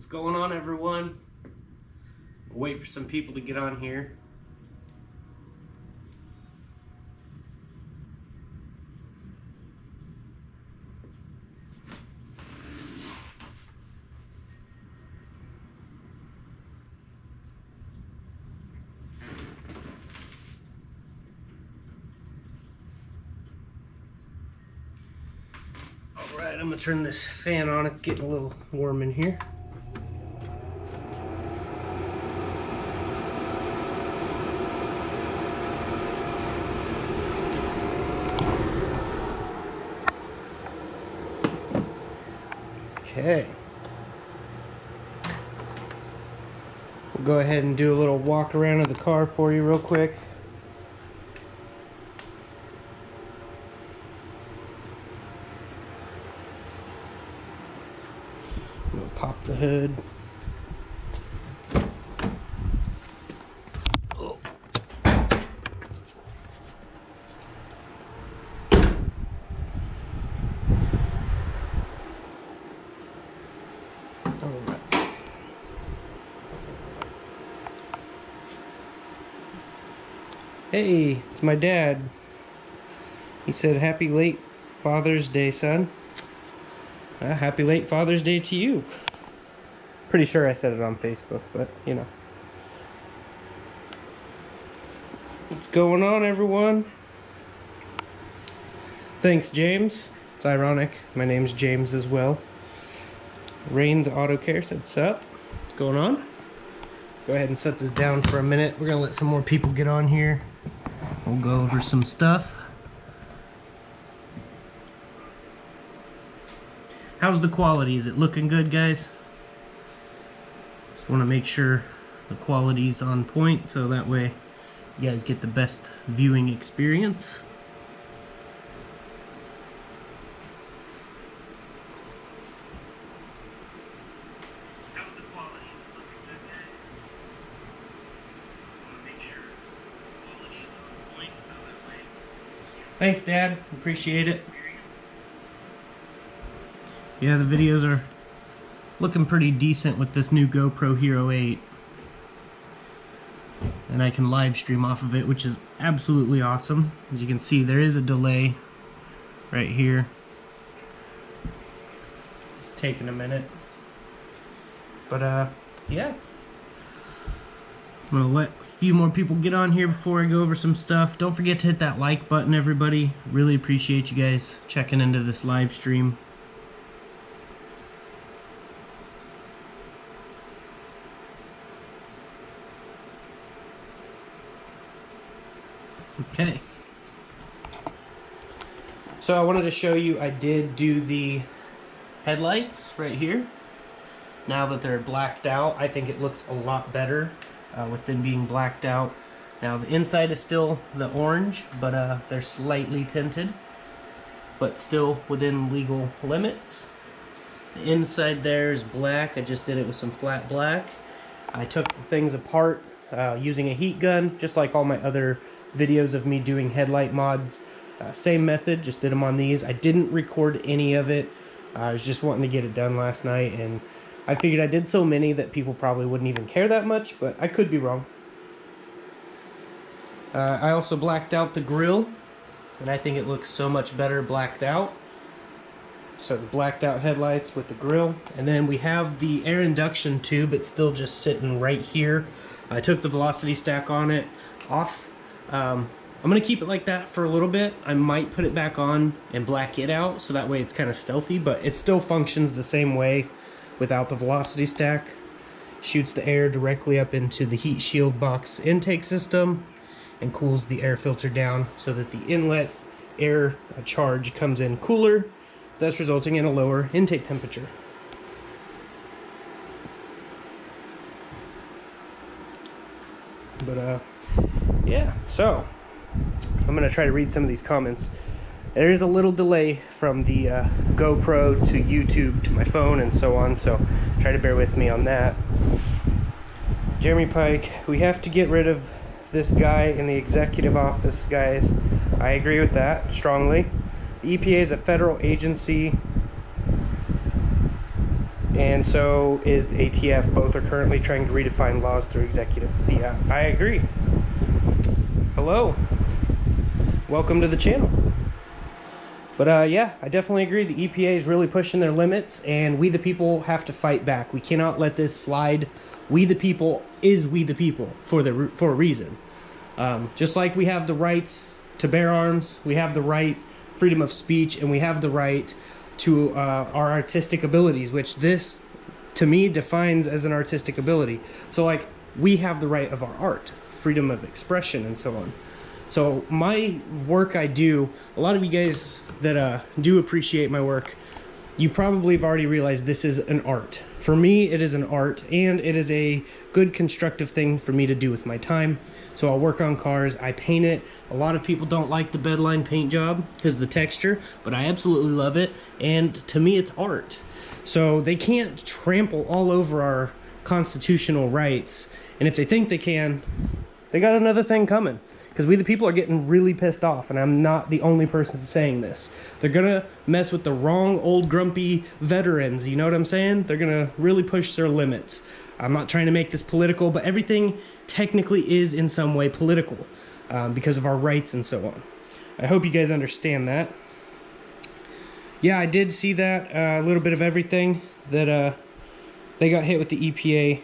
What's going on, everyone? We'll wait for some people to get on here. Alright, I'm gonna turn this fan on. It's getting a little warm in here. Okay. We'll go ahead and do a little walk around of the car for you real quick. We'll pop the hood. Oh. Hey, it's my dad. He said, "Happy late Father's Day, son." Happy late Father's Day to you. Pretty sure I said it on Facebook, but you know. What's going on, everyone? Thanks, James. It's ironic. My name's James as well. Rain's Auto Care said, "Sup? What's going on?" Go ahead and set this down for a minute. We're gonna let some more people get on here. We'll go over some stuff. How's the quality? Is it looking good, guys? Just want to make sure the quality's on point so that way you guys get the best viewing experience. How's the quality? Is it looking good, guys? Want to make sure the quality's on point so that way. Thanks, Dad. Appreciate it. Yeah, the videos are looking pretty decent with this new GoPro Hero 8. And I can live stream off of it, which is absolutely awesome. As you can see, there is a delay right here. It's taking a minute. But yeah. I'm gonna let a few more people get on here before I go over some stuff. Don't forget to hit that like button, everybody. Really appreciate you guys checking into this live stream. Okay, so I wanted to show you, I did do the headlights right here. Now that they're blacked out, I think it looks a lot better with them being blacked out. Now the inside is still the orange, but they're slightly tinted, but still within legal limits. The inside there is black. I just did it with some flat black. I took the things apart using a heat gun, just like all my other videos of me doing headlight mods. Same method, just did them on these. I didn't record any of it. I was just wanting to get it done last night, and I figured I did so many that people probably wouldn't even care that much, but I could be wrong. I also blacked out the grille, and I think it looks so much better blacked out. So the blacked out headlights with the grille, and then we have the air induction tube. It's still just sitting right here. I took the velocity stack on it off. I'm going to keep it like that for a little bit. I might put it back on and black it out, so that way it's kind of stealthy, but it still functions the same way without the velocity stack. Shoots the air directly up into the heat shield box intake system and cools the air filter down so that the inlet air charge comes in cooler, thus resulting in a lower intake temperature. But yeah, so I'm gonna try to read some of these comments. There is a little delay from the GoPro to YouTube to my phone and so on, so try to bear with me on that. Jeremy Pike, we have to get rid of this guy in the executive office, guys. I agree with that strongly. The EPA is a federal agency and so is the ATF. Both are currently trying to redefine laws through executive fiat. I agree. Hello. Welcome to the channel. But yeah, I definitely agree. The EPA is really pushing their limits, and we the people have to fight back. We cannot let this slide. We the people is we the people for a reason. Just like we have the rights to bear arms, we have the right freedom of speech, and we have the right to our artistic abilities, which this to me defines as an artistic ability. So like, we have the right of our art, freedom of expression, and so on. So my work I do, a lot of you guys that do appreciate my work, you probably have already realized this is an art. For me, it is an art, and it is a good constructive thing for me to do with my time. So I'll work on cars, I paint it. A lot of people don't like the Bestline paint job because of the texture, but I absolutely love it, and to me it's art. So they can't trample all over our constitutional rights, and if they think they can, they got another thing coming. Because we the people are getting really pissed off, and I'm not the only person saying this. They're gonna mess with the wrong old grumpy veterans, you know what I'm saying? They're gonna really push their limits. I'm not trying to make this political, but everything technically is in some way political because of our rights and so on. I hope you guys understand that. Yeah, I did see that, a little bit of everything, that they got hit with the EPA.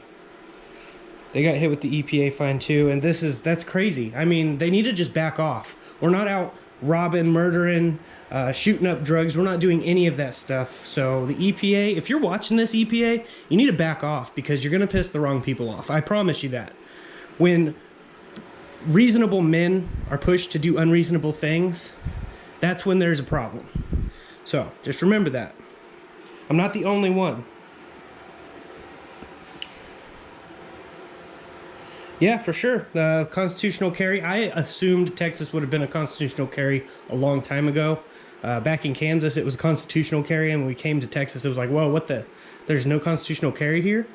They got hit with the EPA fine too, and that's crazy. I mean, they need to just back off. We're not out robbing, murdering, shooting up drugs. We're not doing any of that stuff. So the EPA, if you're watching this EPA, you need to back off because you're gonna piss the wrong people off. I promise you that. When reasonable men are pushed to do unreasonable things, that's when there's a problem. So just remember that. I'm not the only one. Yeah, for sure. Constitutional carry. I assumed Texas would have been a constitutional carry a long time ago. Back in Kansas, it was constitutional carry, and when we came to Texas, it was like, whoa, what the? There's no constitutional carry here?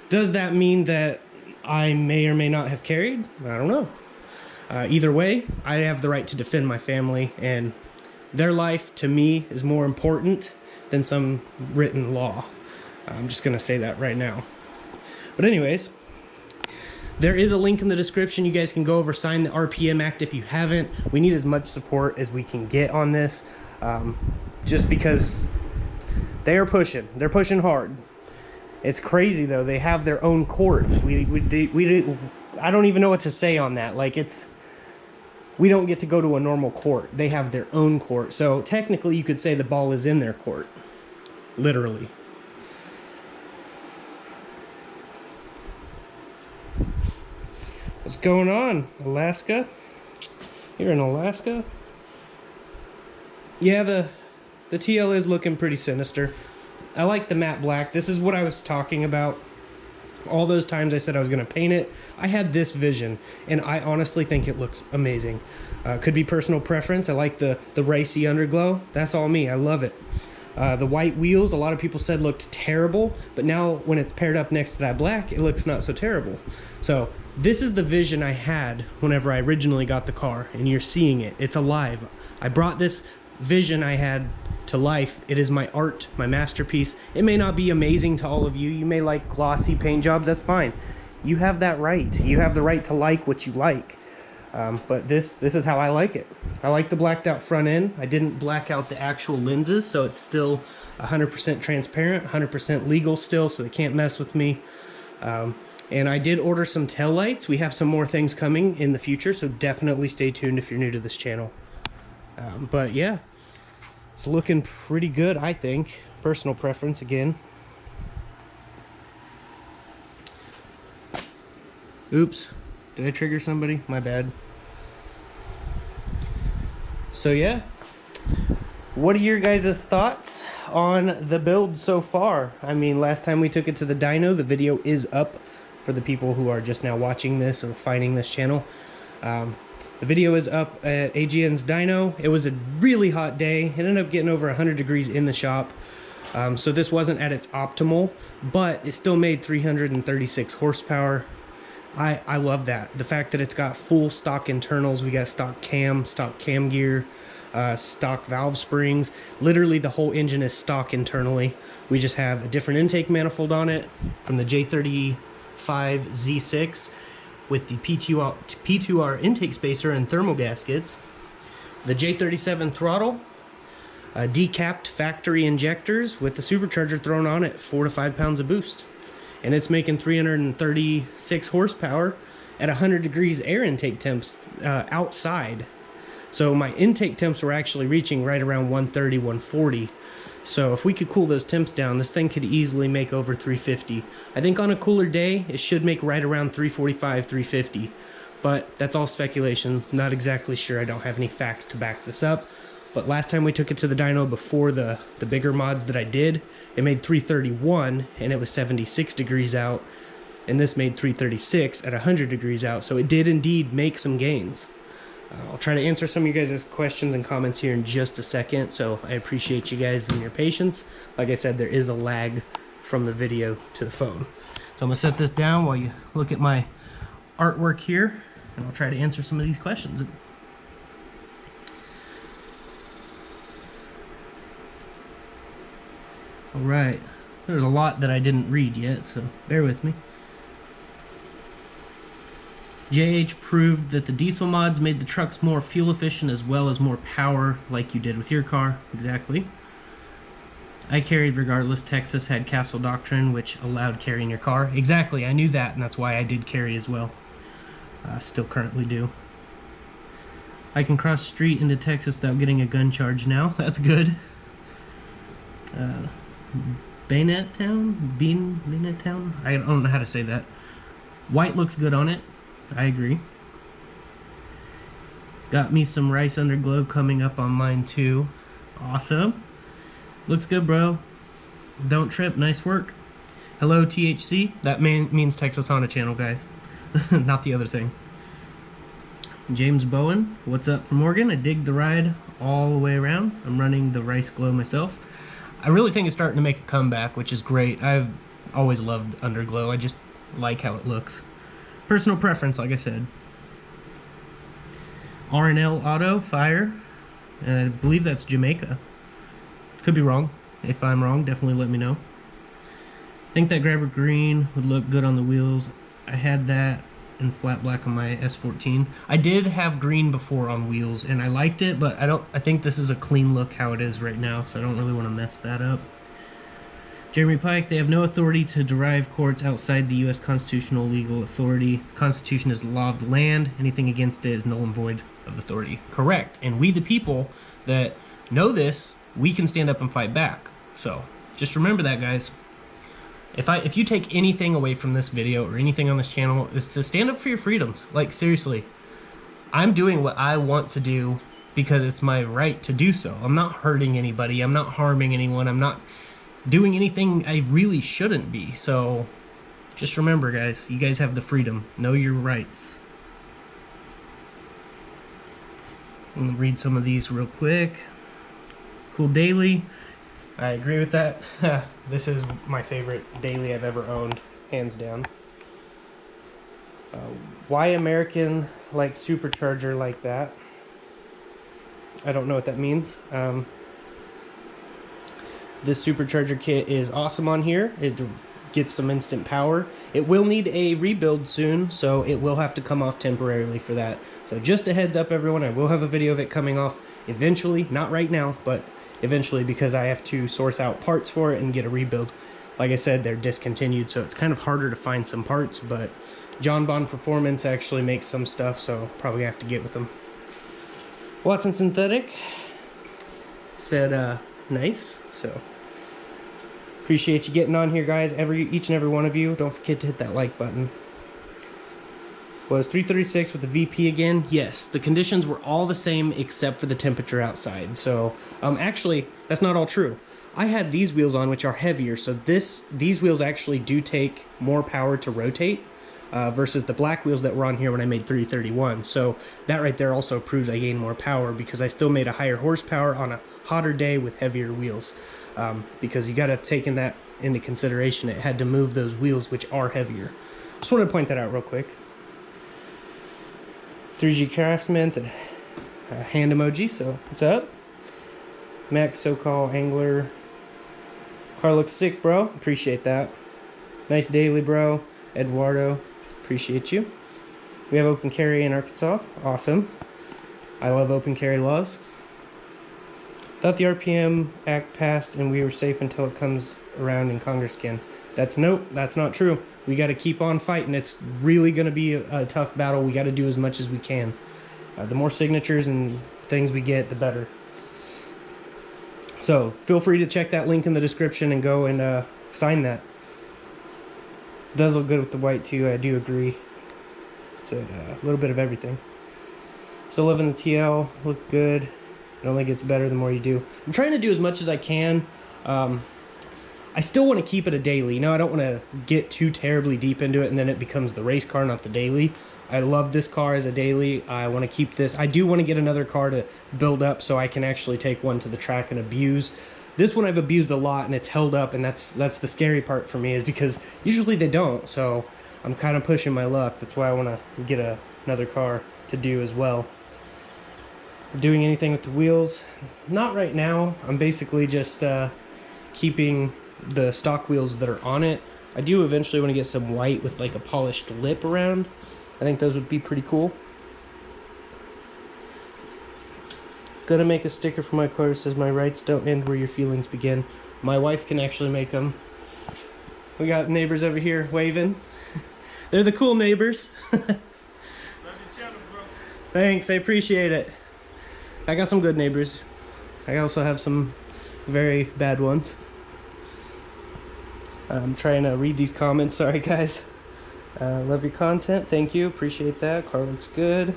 Does that mean that I may or may not have carried? I don't know. Either way, I have the right to defend my family, and their life, to me, is more important than some written law. I'm just going to say that right now. But anyways, there is a link in the description. You guys can go over, sign the RPM Act if you haven't. We need as much support as we can get on this, just because they are pushing. They're pushing hard. It's crazy though. They have their own courts. I don't even know what to say on that. Like, we don't get to go to a normal court. They have their own court. So technically you could say the ball is in their court. Literally. What's going on, Alaska? You're in Alaska? Yeah, the TL is looking pretty sinister. I like the matte black. This is what I was talking about. All those times I said I was going to paint it, I had this vision, and I honestly think it looks amazing. Could be personal preference. I like the racy underglow. That's all me. I love it. The white wheels, a lot of people said looked terrible, but now when it's paired up next to that black, it looks not so terrible. So this is the vision I had whenever I originally got the car, and you're seeing it. It's alive. I brought this vision I had to life. It is my art, my masterpiece. It may not be amazing to all of you. You may like glossy paint jobs. That's fine. You have that right. You have the right to like what you like. But this is how I like it. I like the blacked out front end. I didn't black out the actual lenses, so it's still 100% transparent, 100% legal still, so they can't mess with me. And I did order some tail lights. We have some more things coming in the future, so definitely stay tuned if you're new to this channel. But yeah, it's looking pretty good, I think. Personal preference again. Oops. Did I trigger somebody? My bad. So yeah, what are your guys' thoughts on the build so far? I mean, last time we took it to the dyno, the video is up for the people who are just now watching this or finding this channel. The video is up at AGN's dyno. It was a really hot day. It ended up getting over 100 degrees in the shop. So this wasn't at its optimal, but it still made 336 horsepower. I love that. The fact that it's got full stock internals. We got stock cam gear. stock valve springs. Literally the whole engine is stock internally. We just have a different intake manifold on it from the J35 Z6 with the P2R intake spacer and thermal gaskets. The J37 throttle, decapped factory injectors with the supercharger thrown on it, 4 to 5 pounds of boost. And it's making 336 horsepower at 100 degrees air intake temps outside. So my intake temps were actually reaching right around 130, 140. So if we could cool those temps down, this thing could easily make over 350. I think on a cooler day, it should make right around 345, 350. But that's all speculation. Not exactly sure. I don't have any facts to back this up. But last time we took it to the dyno before the bigger mods that I did, it made 331 and it was 76 degrees out. And this made 336 at 100 degrees out. So it did indeed make some gains. I'll try to answer some of you guys' questions and comments here in just a second. So I appreciate you guys and your patience. Like I said, there is a lag from the video to the phone. So I'm gonna set this down while you look at my artwork here, and I'll try to answer some of these questions. All right, there's a lot that I didn't read yet, so bear with me. JH proved that the diesel mods made the trucks more fuel efficient as well as more power, like you did with your car. Exactly. I carried regardless. Texas had castle doctrine, which allowed carrying your car. Exactly, I knew that, and that's why I did carry as well. Still currently do. I can cross the street into Texas without getting a gun charge now. That's good. Bayonet Town? Bayonet Town? I don't know how to say that. White looks good on it. I agree. Got me some rice underglow coming up on mine too. Awesome. Looks good, bro. Don't trip. Nice work. Hello, THC. That means Texas Honda channel, guys. Not the other thing. James Bowen. What's up from Oregon? I dig the ride all the way around. I'm running the rice glow myself. I really think it's starting to make a comeback, which is great. I've always loved underglow. I just like how it looks. Personal preference, like I said. R&L Auto, fire. I believe that's Jamaica. Could be wrong. If I'm wrong, definitely let me know. I think that grabber green would look good on the wheels. I had that in flat black on my S14. I did have green before on wheels, and I liked it, but I think this is a clean look how it is right now, so I don't really want to mess that up. Jeremy Pike, they have no authority to derive courts outside the U.S. constitutional legal authority. The Constitution is the law of the land. Anything against it is null and void of authority. Correct. And we, the people that know this, we can stand up and fight back. So just remember that, guys. If you take anything away from this video or anything on this channel, is to stand up for your freedoms. Like, seriously, I'm doing what I want to do because it's my right to do so. I'm not hurting anybody. I'm not harming anyone. I'm not doing anything I really shouldn't be. So just remember, guys, you guys have the freedom. Know your rights. I'm gonna read some of these real quick. Cool daily. I agree with that. This is my favorite daily I've ever owned, hands down. Why American like supercharger like that? I don't know what that means. This supercharger kit is awesome on here. It gets some instant power. It will need a rebuild soon, so it will have to come off temporarily for that. So just a heads up, everyone, I will have a video of it coming off eventually. Not right now, but eventually, because I have to source out parts for it and get a rebuild. Like I said, they're discontinued, so it's kind of harder to find some parts, but John Bond Performance actually makes some stuff, so probably have to get with them. Watson Synthetic said nice, so appreciate you getting on here, guys. Each and every one of you. Don't forget to hit that like button. Was 336 with the VP again? Yes, the conditions were all the same except for the temperature outside. So actually, that's not all true. I had these wheels on, which are heavier, so these wheels actually do take more power to rotate versus the black wheels that were on here when I made 331. So that right there also proves I gained more power because I still made a higher horsepower on a hotter day with heavier wheels. Because you got to take that into consideration. It had to move those wheels, which are heavier. Just wanted to point that out real quick. 3G Craftsman said, hand emoji, so what's up? Max, so-called angler. Car looks sick, bro. Appreciate that. Nice daily, bro. Eduardo, appreciate you. We have open carry in Arkansas. Awesome. I love open carry laws. Thought the RPM Act passed and we were safe until it comes around in Congress again. Nope, that's not true. We got to keep on fighting. It's really going to be a tough battle. We got to do as much as we can. The more signatures and things we get, the better. So feel free to check that link in the description and go and sign that. It does look good with the white too, I do agree. It's a little bit of everything. Still loving the TL, look good. It only gets better the more you do. I'm trying to do as much as I can. I still want to keep it a daily. You know, I don't want to get too terribly deep into it and then it becomes the race car, not the daily. I love this car as a daily. I want to keep this. I do want to get another car to build up so I can actually take one to the track and abuse. This one I've abused a lot and it's held up, and that's the scary part for me, is because usually they don't. So I'm kind of pushing my luck. That's why I want to get another car to do as well. Doing anything with the wheels? Not right now. I'm basically just keeping the stock wheels that are on it. I do eventually want to get some white with like a polished lip around. I think those would be pretty cool. Gonna make a sticker for my car that says my rights don't end where your feelings begin. My wife can actually make them. We got neighbors over here waving. They're the cool neighbors. Love your channel, bro. Thanks, I appreciate it. I got some good neighbors. I also have some very bad ones. I'm trying to read these comments, sorry guys. Love your content, thank you, appreciate that. Car looks good.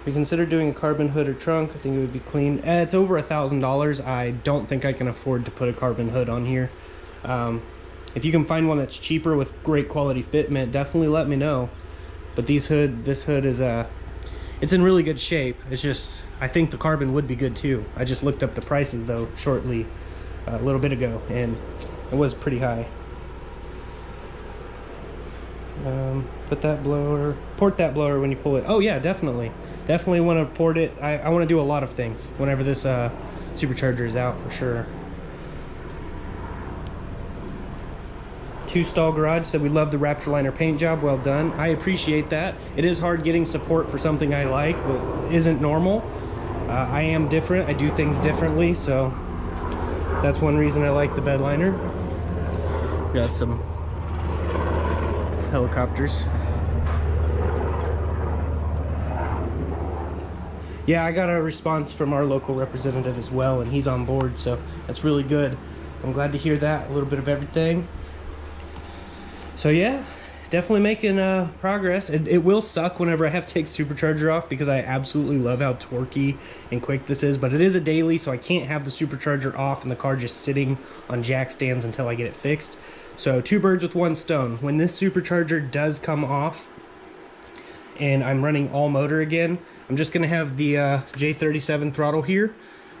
We consider doing a carbon hood or trunk. I think it would be clean. It's over $1,000. I don't think I can afford to put a carbon hood on here. If you can find one that's cheaper with great quality fitment, definitely let me know. But this hood is it's in really good shape. It's just, I think the carbon would be good too. I just looked up the prices though shortly a little bit ago, and it was pretty high. Put that blower, port that blower when you pull it. Oh yeah, definitely want to port it. I want to do a lot of things whenever this supercharger is out, for sure. Two Stall Garage said, we love the Raptor Liner paint job, well done. I appreciate that. It is hard getting support for something I like but isn't normal. I am different, I do things differently, so that's one reason I like the bed liner. Got some helicopters. Yeah, I got a response from our local representative as well, and he's on board, so that's really good. I'm glad to hear that. A little bit of everything. So yeah, definitely making progress. It will suck whenever I have to take supercharger off, because I absolutely love how torquey and quick this is, but it is a daily, so I can't have the supercharger off and the car just sitting on jack stands until I get it fixed. So two birds with one stone. When this supercharger does come off and I'm running all motor again, I'm just gonna have the J37 throttle here,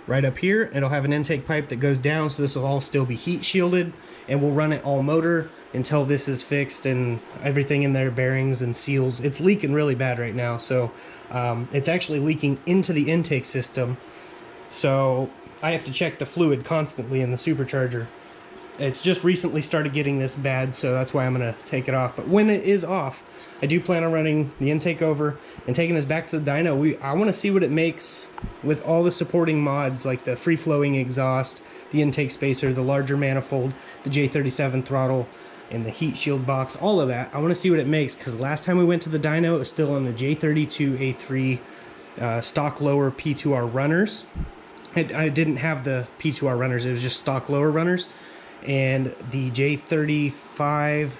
right up here. It'll have an intake pipe that goes down, so this will all still be heat shielded, and we'll run it all motor until this is fixed and everything in there, bearings and seals. It's leaking really bad right now, so it's actually leaking into the intake system, so I have to check the fluid constantly in the supercharger. It's just recently started getting this bad, so that's why I'm gonna take it off. But when it is off, I do plan on running the intake over and taking this back to the dyno. I want to see what it makes with all the supporting mods, like the free-flowing exhaust, the intake spacer, the larger manifold, the J37 throttle, and the heat shield box, all of that. I want to see what it makes, because last time we went to the dyno, it was still on the J32A3 stock lower P2R runners. I didn't have the P2R runners, it was just stock lower runners. And the J35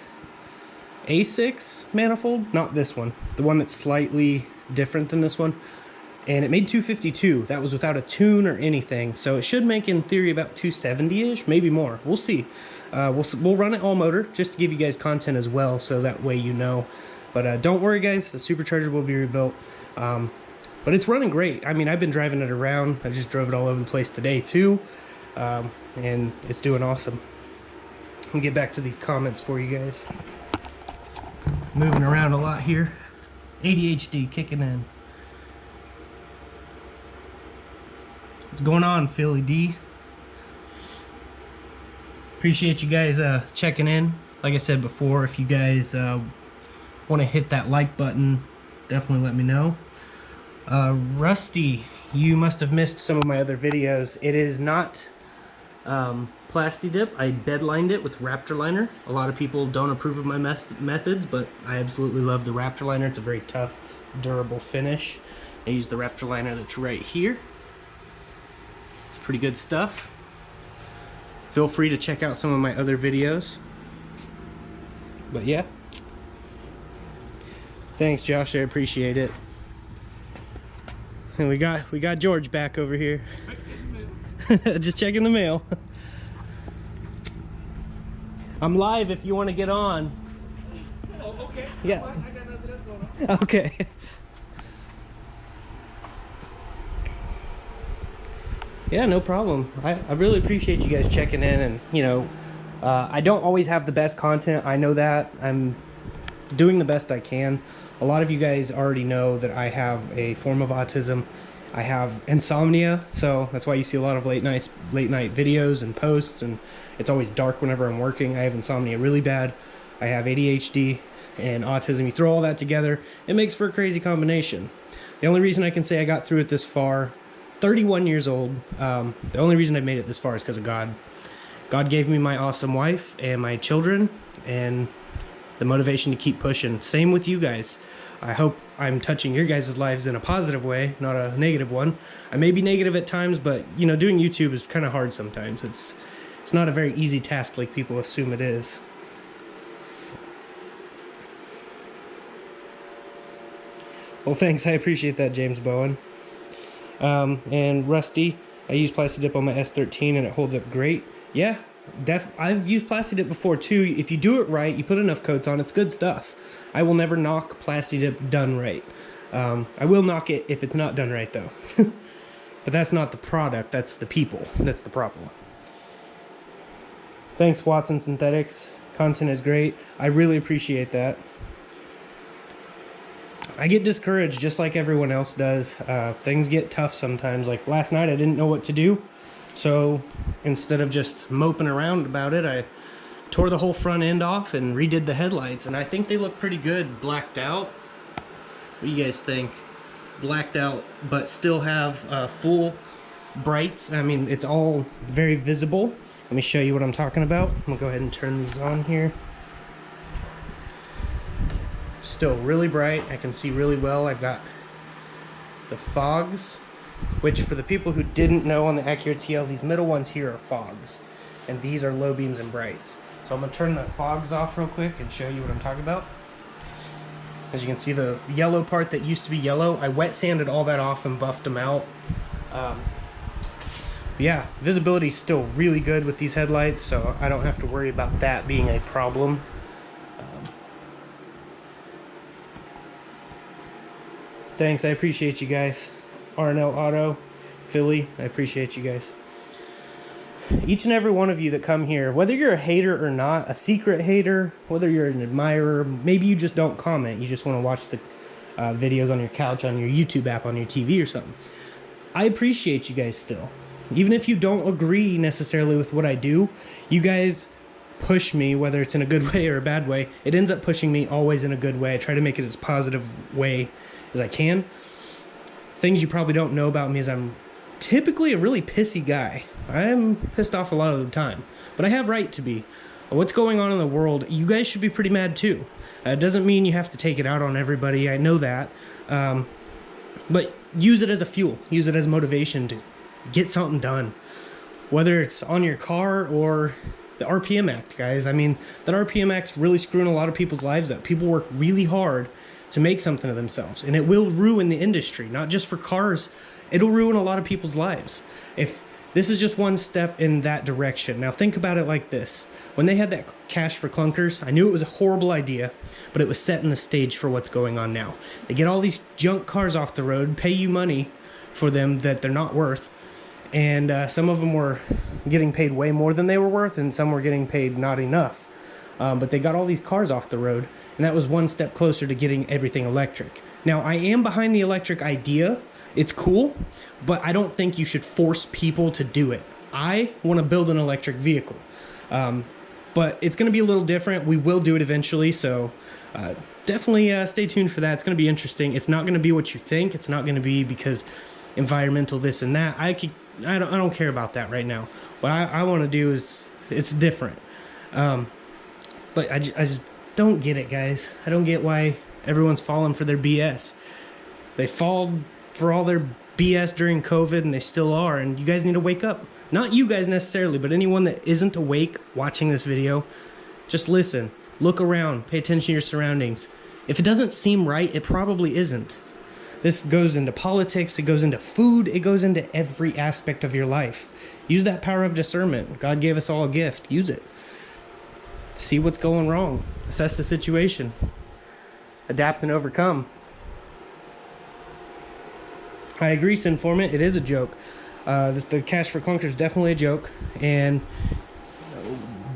A6 manifold, not this one, the one that's slightly different than this one, and it made 252. That was without a tune or anything, so it should make in theory about 270-ish, maybe more. We'll see. We'll run it all motor just to give you guys content as well, so that way you know. But don't worry guys, the supercharger will be rebuilt. But it's running great. I mean, I've been driving it around. I just drove it all over the place today too, and it's doing awesome. Let me get back to these comments for you guys. Moving around a lot here. ADHD kicking in. What's going on, Philly D? Appreciate you guys checking in. Like I said before, if you guys want to hit that like button, definitely let me know. Rusty, you must have missed some of my other videos. It is not Plasti Dip. I bedlined it with Raptor Liner. A lot of people don't approve of my methods, but I absolutely love the Raptor Liner. It's a very tough, durable finish. I use the Raptor Liner that's right here. It's pretty good stuff. Feel free to check out some of my other videos. But yeah. Thanks, Josh. I appreciate it. And we got George back over here. Just checking the mail. I'm live if you want to get on. Oh, okay. Yeah. I got nothing else going on. Okay. Yeah, no problem. I really appreciate you guys checking in, and you know, I don't always have the best content. I know that. I'm doing the best I can. A lot of you guys already know that I have a form of autism. I have insomnia, so that's why you see a lot of late night videos and posts, and it's always dark whenever I'm working. I have insomnia really bad. I have ADHD and autism. You throw all that together, it makes for a crazy combination. The only reason I can say I got through it this far, 31 years old, the only reason I made it this far is because of God. God gave me my awesome wife and my children and the motivation to keep pushing. Same with you guys. I hope I'm touching your guys' lives in a positive way, not a negative one. I may be negative at times, but you know, doing YouTube is kind of hard sometimes. It's not a very easy task like people assume it is. Well, thanks. I appreciate that, James Bowen. And Rusty, I use Plasti Dip on my S13 and it holds up great. Yeah, I've used Plasti Dip before too. If you do it right, you put enough coats on, it's good stuff. I will never knock Plasti Dip done right. I will knock it if it's not done right though. But that's not the product, that's the people. That's the problem. Thanks, Watson Synthetics. Content is great. I really appreciate that. I get discouraged just like everyone else does. Things get tough sometimes. Like last night I didn't know what to do. So instead of just moping around about it, I tore the whole front end off and redid the headlights. And I think they look pretty good blacked out. What do you guys think? Blacked out, but still have full brights. I mean, it's all very visible. Let me show you what I'm talking about. I'm gonna go ahead and turn these on here. Still really bright. I can see really well. I've got the fogs, which for the people who didn't know on the Acura TL, these middle ones here are fogs, and these are low beams and brights. So I'm gonna turn the fogs off real quick and show you what I'm talking about. As you can see, the yellow part that used to be yellow, I wet sanded all that off and buffed them out. Yeah, visibility is still really good with these headlights, so I don't have to worry about that being a problem. Thanks, I appreciate you guys. RNL Auto, Philly, I appreciate you guys. Each and every one of you that come here, whether you're a hater or not, a secret hater, whether you're an admirer, maybe you just don't comment, you just want to watch the videos on your couch, on your YouTube app, on your TV or something. I appreciate you guys still. Even if you don't agree necessarily with what I do, you guys push me, whether it's in a good way or a bad way. It ends up pushing me always in a good way. I try to make it as positive way as I can. Things you probably don't know about me is I'm typically a really pissy guy. I'm pissed off a lot of the time, but I have right to be. What's going on in the world, you guys should be pretty mad too. It doesn't mean you have to take it out on everybody, I know that. But use it as a fuel, use it as motivation to get something done. Whether it's on your car or the RPM Act, guys. I mean, that RPM Act's really screwing a lot of people's lives up. People work really hard to make something of themselves, and it will ruin the industry, not just for cars. It'll ruin a lot of people's lives. If this is just one step in that direction. Now think about it like this. When they had that cash for clunkers, I knew it was a horrible idea, but it was setting the stage for what's going on now. They get all these junk cars off the road, pay you money for them that they're not worth, and some of them were getting paid way more than they were worth, and some were getting paid not enough. But they got all these cars off the road, and that was one step closer to getting everything electric. Now, I am behind the electric idea. It's cool, but I don't think you should force people to do it. I want to build an electric vehicle, but it's going to be a little different. We will do it eventually, so definitely stay tuned for that. It's going to be interesting. It's not going to be what you think. It's not going to be because environmental this and that. I don't care about that right now. What I want to do is, it's different. But I just don't get it, guys. I don't get why everyone's falling for their BS. They fall for all their BS during COVID, and they still are, and you guys need to wake up. Not you guys necessarily, but anyone that isn't awake watching this video, just listen, look around, pay attention to your surroundings. If it doesn't seem right, it probably isn't. This goes into politics, it goes into food, it goes into every aspect of your life. Use that power of discernment. God gave us all a gift. Use it. See what's going wrong. Assess the situation. Adapt and overcome. I agree, Sinformant. It is a joke. The Cash for Clunkers is definitely a joke. And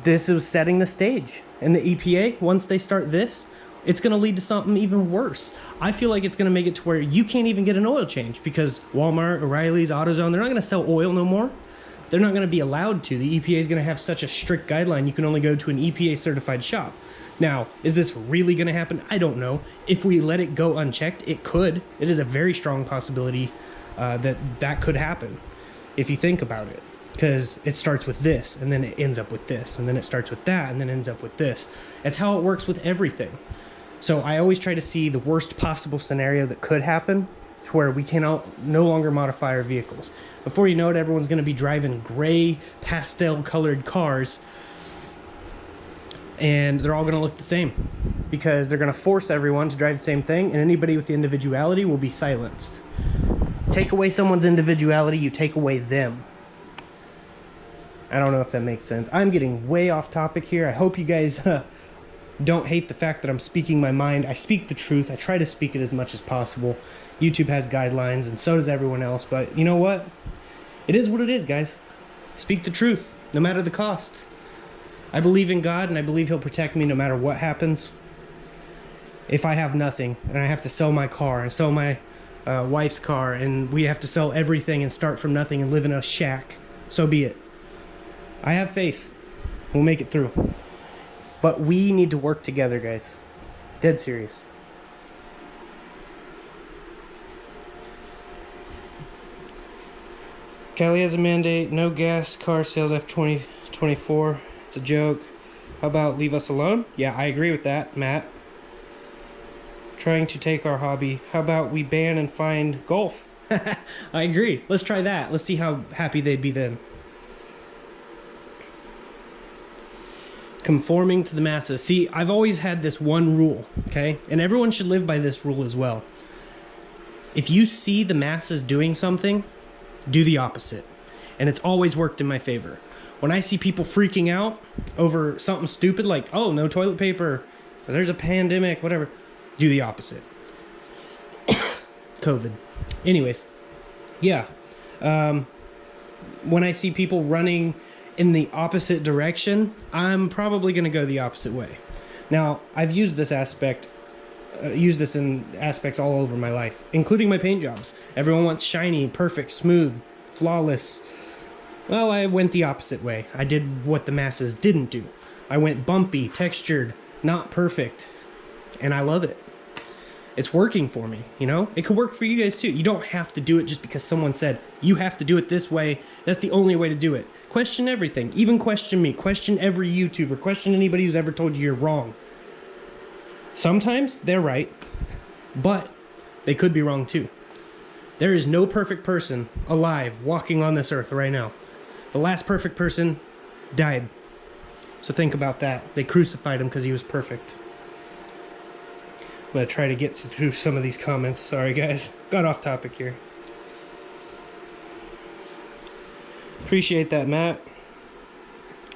this is setting the stage. And the EPA, once they start this, it's going to lead to something even worse. I feel like it's going to make it to where you can't even get an oil change because Walmart, O'Reilly's, AutoZone, they're not going to sell oil no more. They're not going to be allowed to. The EPA is going to have such a strict guideline. You can only go to an EPA certified shop. Now, is this really going to happen? I don't know. If we let it go unchecked, it could. It is a very strong possibility that could happen if you think about it. Because it starts with this, and then it ends up with this, and then it starts with that, and then ends up with this. That's how it works with everything. So I always try to see the worst possible scenario that could happen to where we can no longer modify our vehicles. Before you know it, everyone's going to be driving gray, pastel-colored cars, and they're all going to look the same because they're going to force everyone to drive the same thing, and anybody with the individuality will be silenced. Take away someone's individuality, you take away them. I don't know if that makes sense. I'm getting way off topic here. I hope you guys don't hate the fact that I'm speaking my mind. I speak the truth. I try to speak it as much as possible. YouTube has guidelines, and so does everyone else. But you know what? It is what it is, guys. Speak the truth, no matter the cost. I believe in God, and I believe He'll protect me no matter what happens. If I have nothing, and I have to sell my car, and sell my wife's car, and we have to sell everything and start from nothing and live in a shack, so be it. I have faith. We'll make it through. But we need to work together, guys. Dead serious. Cali has a mandate. No gas car sales after 2024. It's a joke. How about leave us alone? Yeah, I agree with that, Matt. Trying to take our hobby. How about we ban and find golf? I agree. Let's try that. Let's see how happy they'd be then. Conforming to the masses. See, I've always had this one rule, okay? And everyone should live by this rule as well. If you see the masses doing something, do the opposite. And it's always worked in my favor. When I see people freaking out over something stupid like, oh, no toilet paper, or there's a pandemic, whatever, do the opposite. COVID. Anyways, yeah. When I see people running in the opposite direction, I'm probably going to go the opposite way. Now, I've used this in aspects all over my life, including my paint jobs. Everyone wants shiny, perfect, smooth, flawless. Well, I went the opposite way. I did what the masses didn't do. I went bumpy, textured, not perfect, and I love it. It's working for me, you know? It could work for you guys too. You don't have to do it just because someone said, you have to do it this way. That's the only way to do it. Question everything. Even question me. Question every YouTuber. Question anybody who's ever told you you're wrong. Sometimes they're right, but they could be wrong too. There is no perfect person alive walking on this earth right now. The last perfect person died. So think about that. They crucified him because he was perfect. I'm going to try to get through some of these comments. Sorry, guys. Got off topic here. Appreciate that, Matt.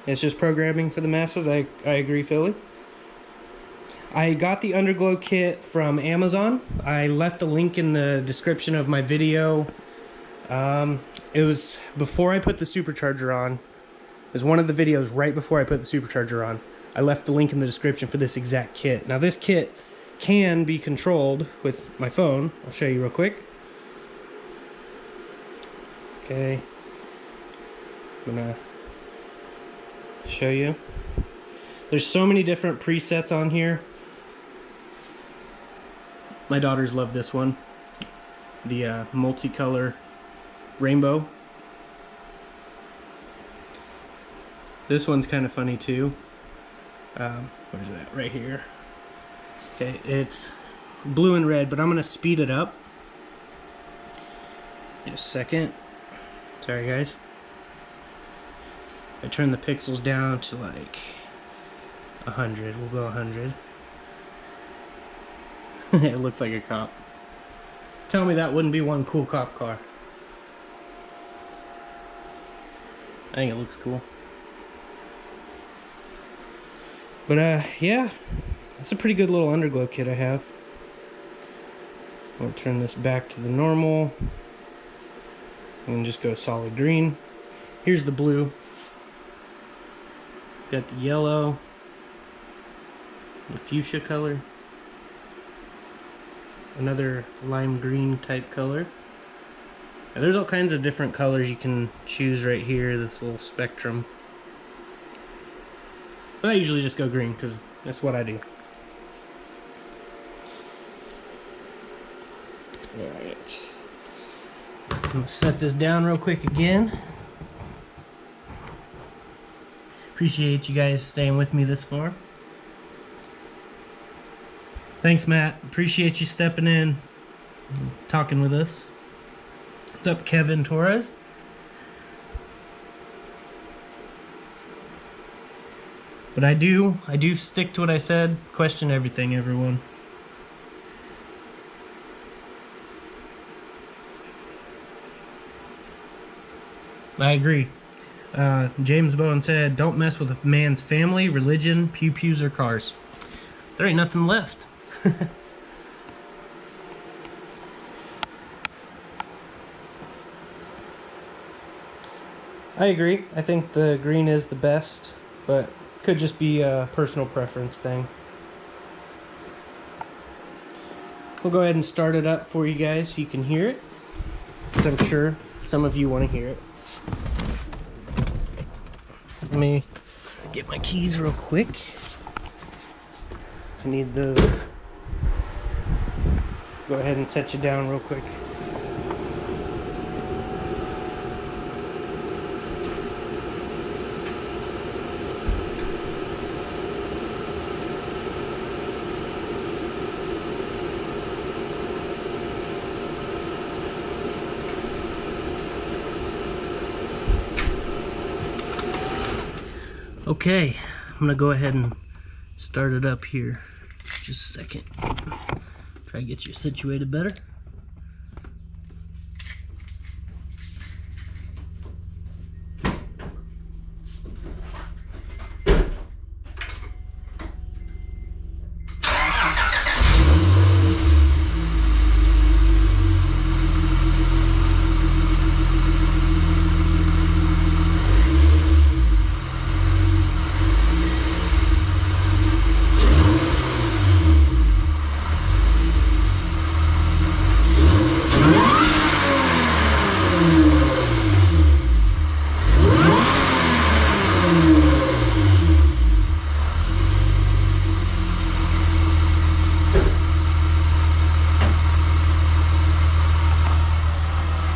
It's just programming for the masses. I agree, Philly. I got the Underglow kit from Amazon. I left a link in the description of my video. It was before I put the supercharger on. It was one of the videos right before I put the supercharger on. I left the link in the description for this exact kit. Now, this kit can be controlled with my phone. I'll show you real quick. Okay. I'm gonna show you. There's so many different presets on here. My daughters love this one. The multicolor rainbow. This one's kind of funny too. Where's it at? Right here. Okay, it's blue and red, but I'm gonna speed it up. In a second. Sorry guys. I turn the pixels down to like 100. We'll go 100. It looks like a cop. Tell me that wouldn't be one cool cop car. I think it looks cool. But yeah, that's a pretty good little underglow kit I have. I'll turn this back to the normal and just go solid green. Here's the blue. Got the yellow, the fuchsia color, another lime green type color. And there's all kinds of different colors you can choose right here, this little spectrum. But I usually just go green because that's what I do. Alright. I'm gonna set this down real quick again. Appreciate you guys staying with me this far. Thanks, Matt. Appreciate you stepping in and talking with us. What's up, Kevin Torres? But I do stick to what I said. Question everything, everyone. I agree. James Bowen said, don't mess with a man's family, religion, pew-pews, or cars. There ain't nothing left. I agree. I think the green is the best, but could just be a personal preference thing. We'll go ahead and start it up for you guys so you can hear it, because I'm sure some of you want to hear it. Let me get my keys real quick. I need those. Go ahead and set you down real quick. Okay, I'm gonna go ahead and start it up here. Just a second. Try to get you situated better.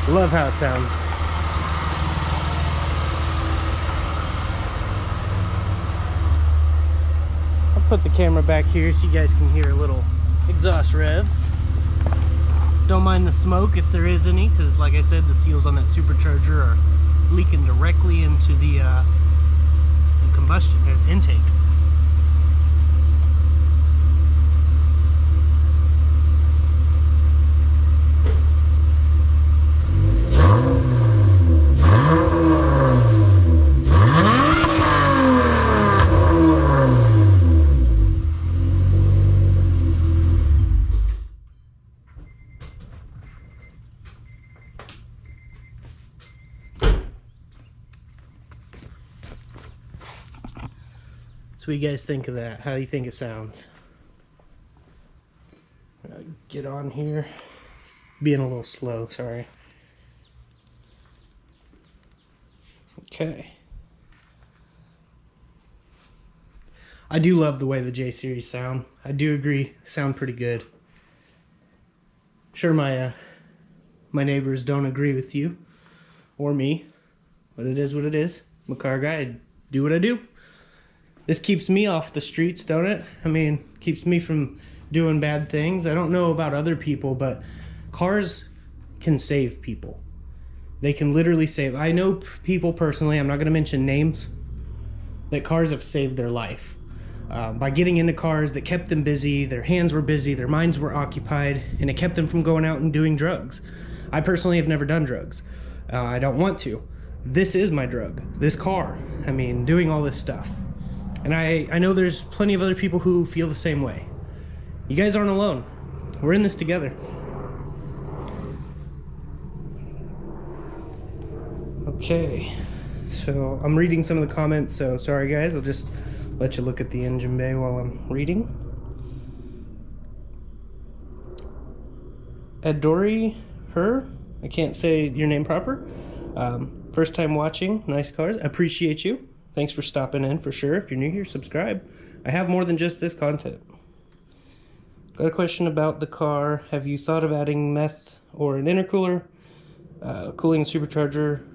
Love how it sounds. I'll put the camera back here so you guys can hear a little exhaust rev. Don't mind the smoke if there is any, because like I said, the seals on that supercharger are leaking directly into the combustion intake. So what do you guys think of that? How do you think it sounds? Get on here. It's being a little slow, sorry. Okay. I do love the way the J series sound. I do agree, sound pretty good. Sure, my neighbors don't agree with you or me, but it is what it is. I'm a car guy. I do what I do. This keeps me off the streets, don't it? I mean, keeps me from doing bad things. I don't know about other people, but cars can save people. They can literally save. I know people personally, I'm not going to mention names, that cars have saved their life. By getting into cars that kept them busy, their hands were busy, their minds were occupied, and it kept them from going out and doing drugs. I personally have never done drugs. I don't want to. This is my drug, this car. I mean, doing all this stuff. And I know there's plenty of other people who feel the same way. You guys aren't alone. We're in this together. Okay, so I'm reading some of the comments, so sorry guys, I'll just let you look at the engine bay while I'm reading. Adori, her, I can't say your name proper. First time watching, nice cars, appreciate you. Thanks for stopping in for sure. If you're new here, subscribe. I have more than just this content. Got a question about the car. Have you thought of adding meth or an intercooler? Cooling supercharger?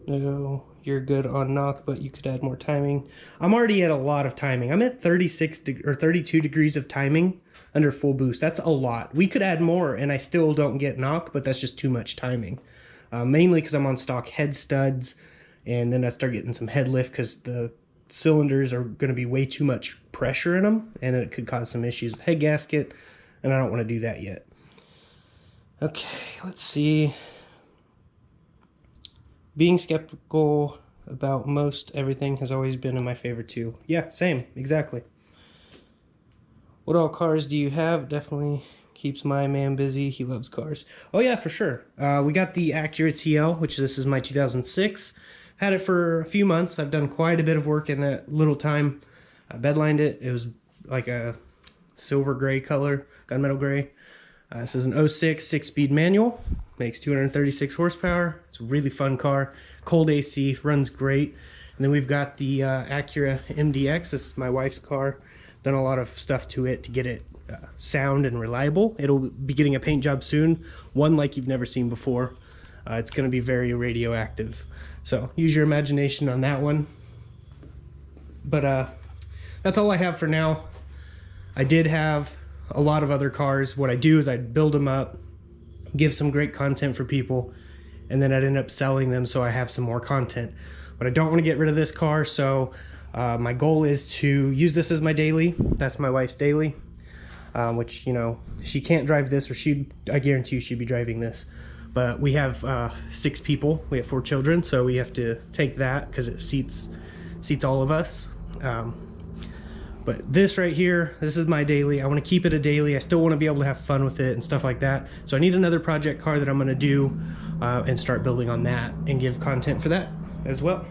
No, you're good on knock, but you could add more timing. I'm already at a lot of timing. I'm at 32 degrees of timing under full boost. That's a lot. We could add more and I still don't get knock, but that's just too much timing. Mainly because I'm on stock head studs, and then I start getting some head lift because the cylinders are going to be way too much pressure in them, and it could cause some issues with head gasket, and I don't want to do that yet. Okay, let's see. Being skeptical about most everything has always been in my favor too. Yeah, same, exactly. What all cars do you have? Definitely keeps my man busy. He loves cars. Oh yeah, for sure. We got the Acura TL, which this is my 2006. Had it for a few months. I've done quite a bit of work in that little time. I bedlined it. It was like a silver gray color, gunmetal gray. This is an 06 6-speed manual. Makes 236 horsepower. It's a really fun car. Cold AC, runs great. And then we've got the Acura MDX. This is my wife's car. Done a lot of stuff to it to get it sound and reliable. It'll be getting a paint job soon. One like you've never seen before. It's going to be very radioactive. So use your imagination on that one. But that's all I have for now. I did have a lot of other cars. What I do is I build them up, give some great content for people, and then I'd end up selling them so I have some more content. But I don't want to get rid of this car, so my goal is to use this as my daily. That's my wife's daily, which, you know, she can't drive this, or I guarantee you she'd be driving this. But we have 6 people. We have 4 children, so we have to take that because it seats all of us. But this right here, this is my daily. I want to keep it a daily. I still want to be able to have fun with it and stuff like that. So I need another project car that I'm going to do and start building on that and give content for that as well.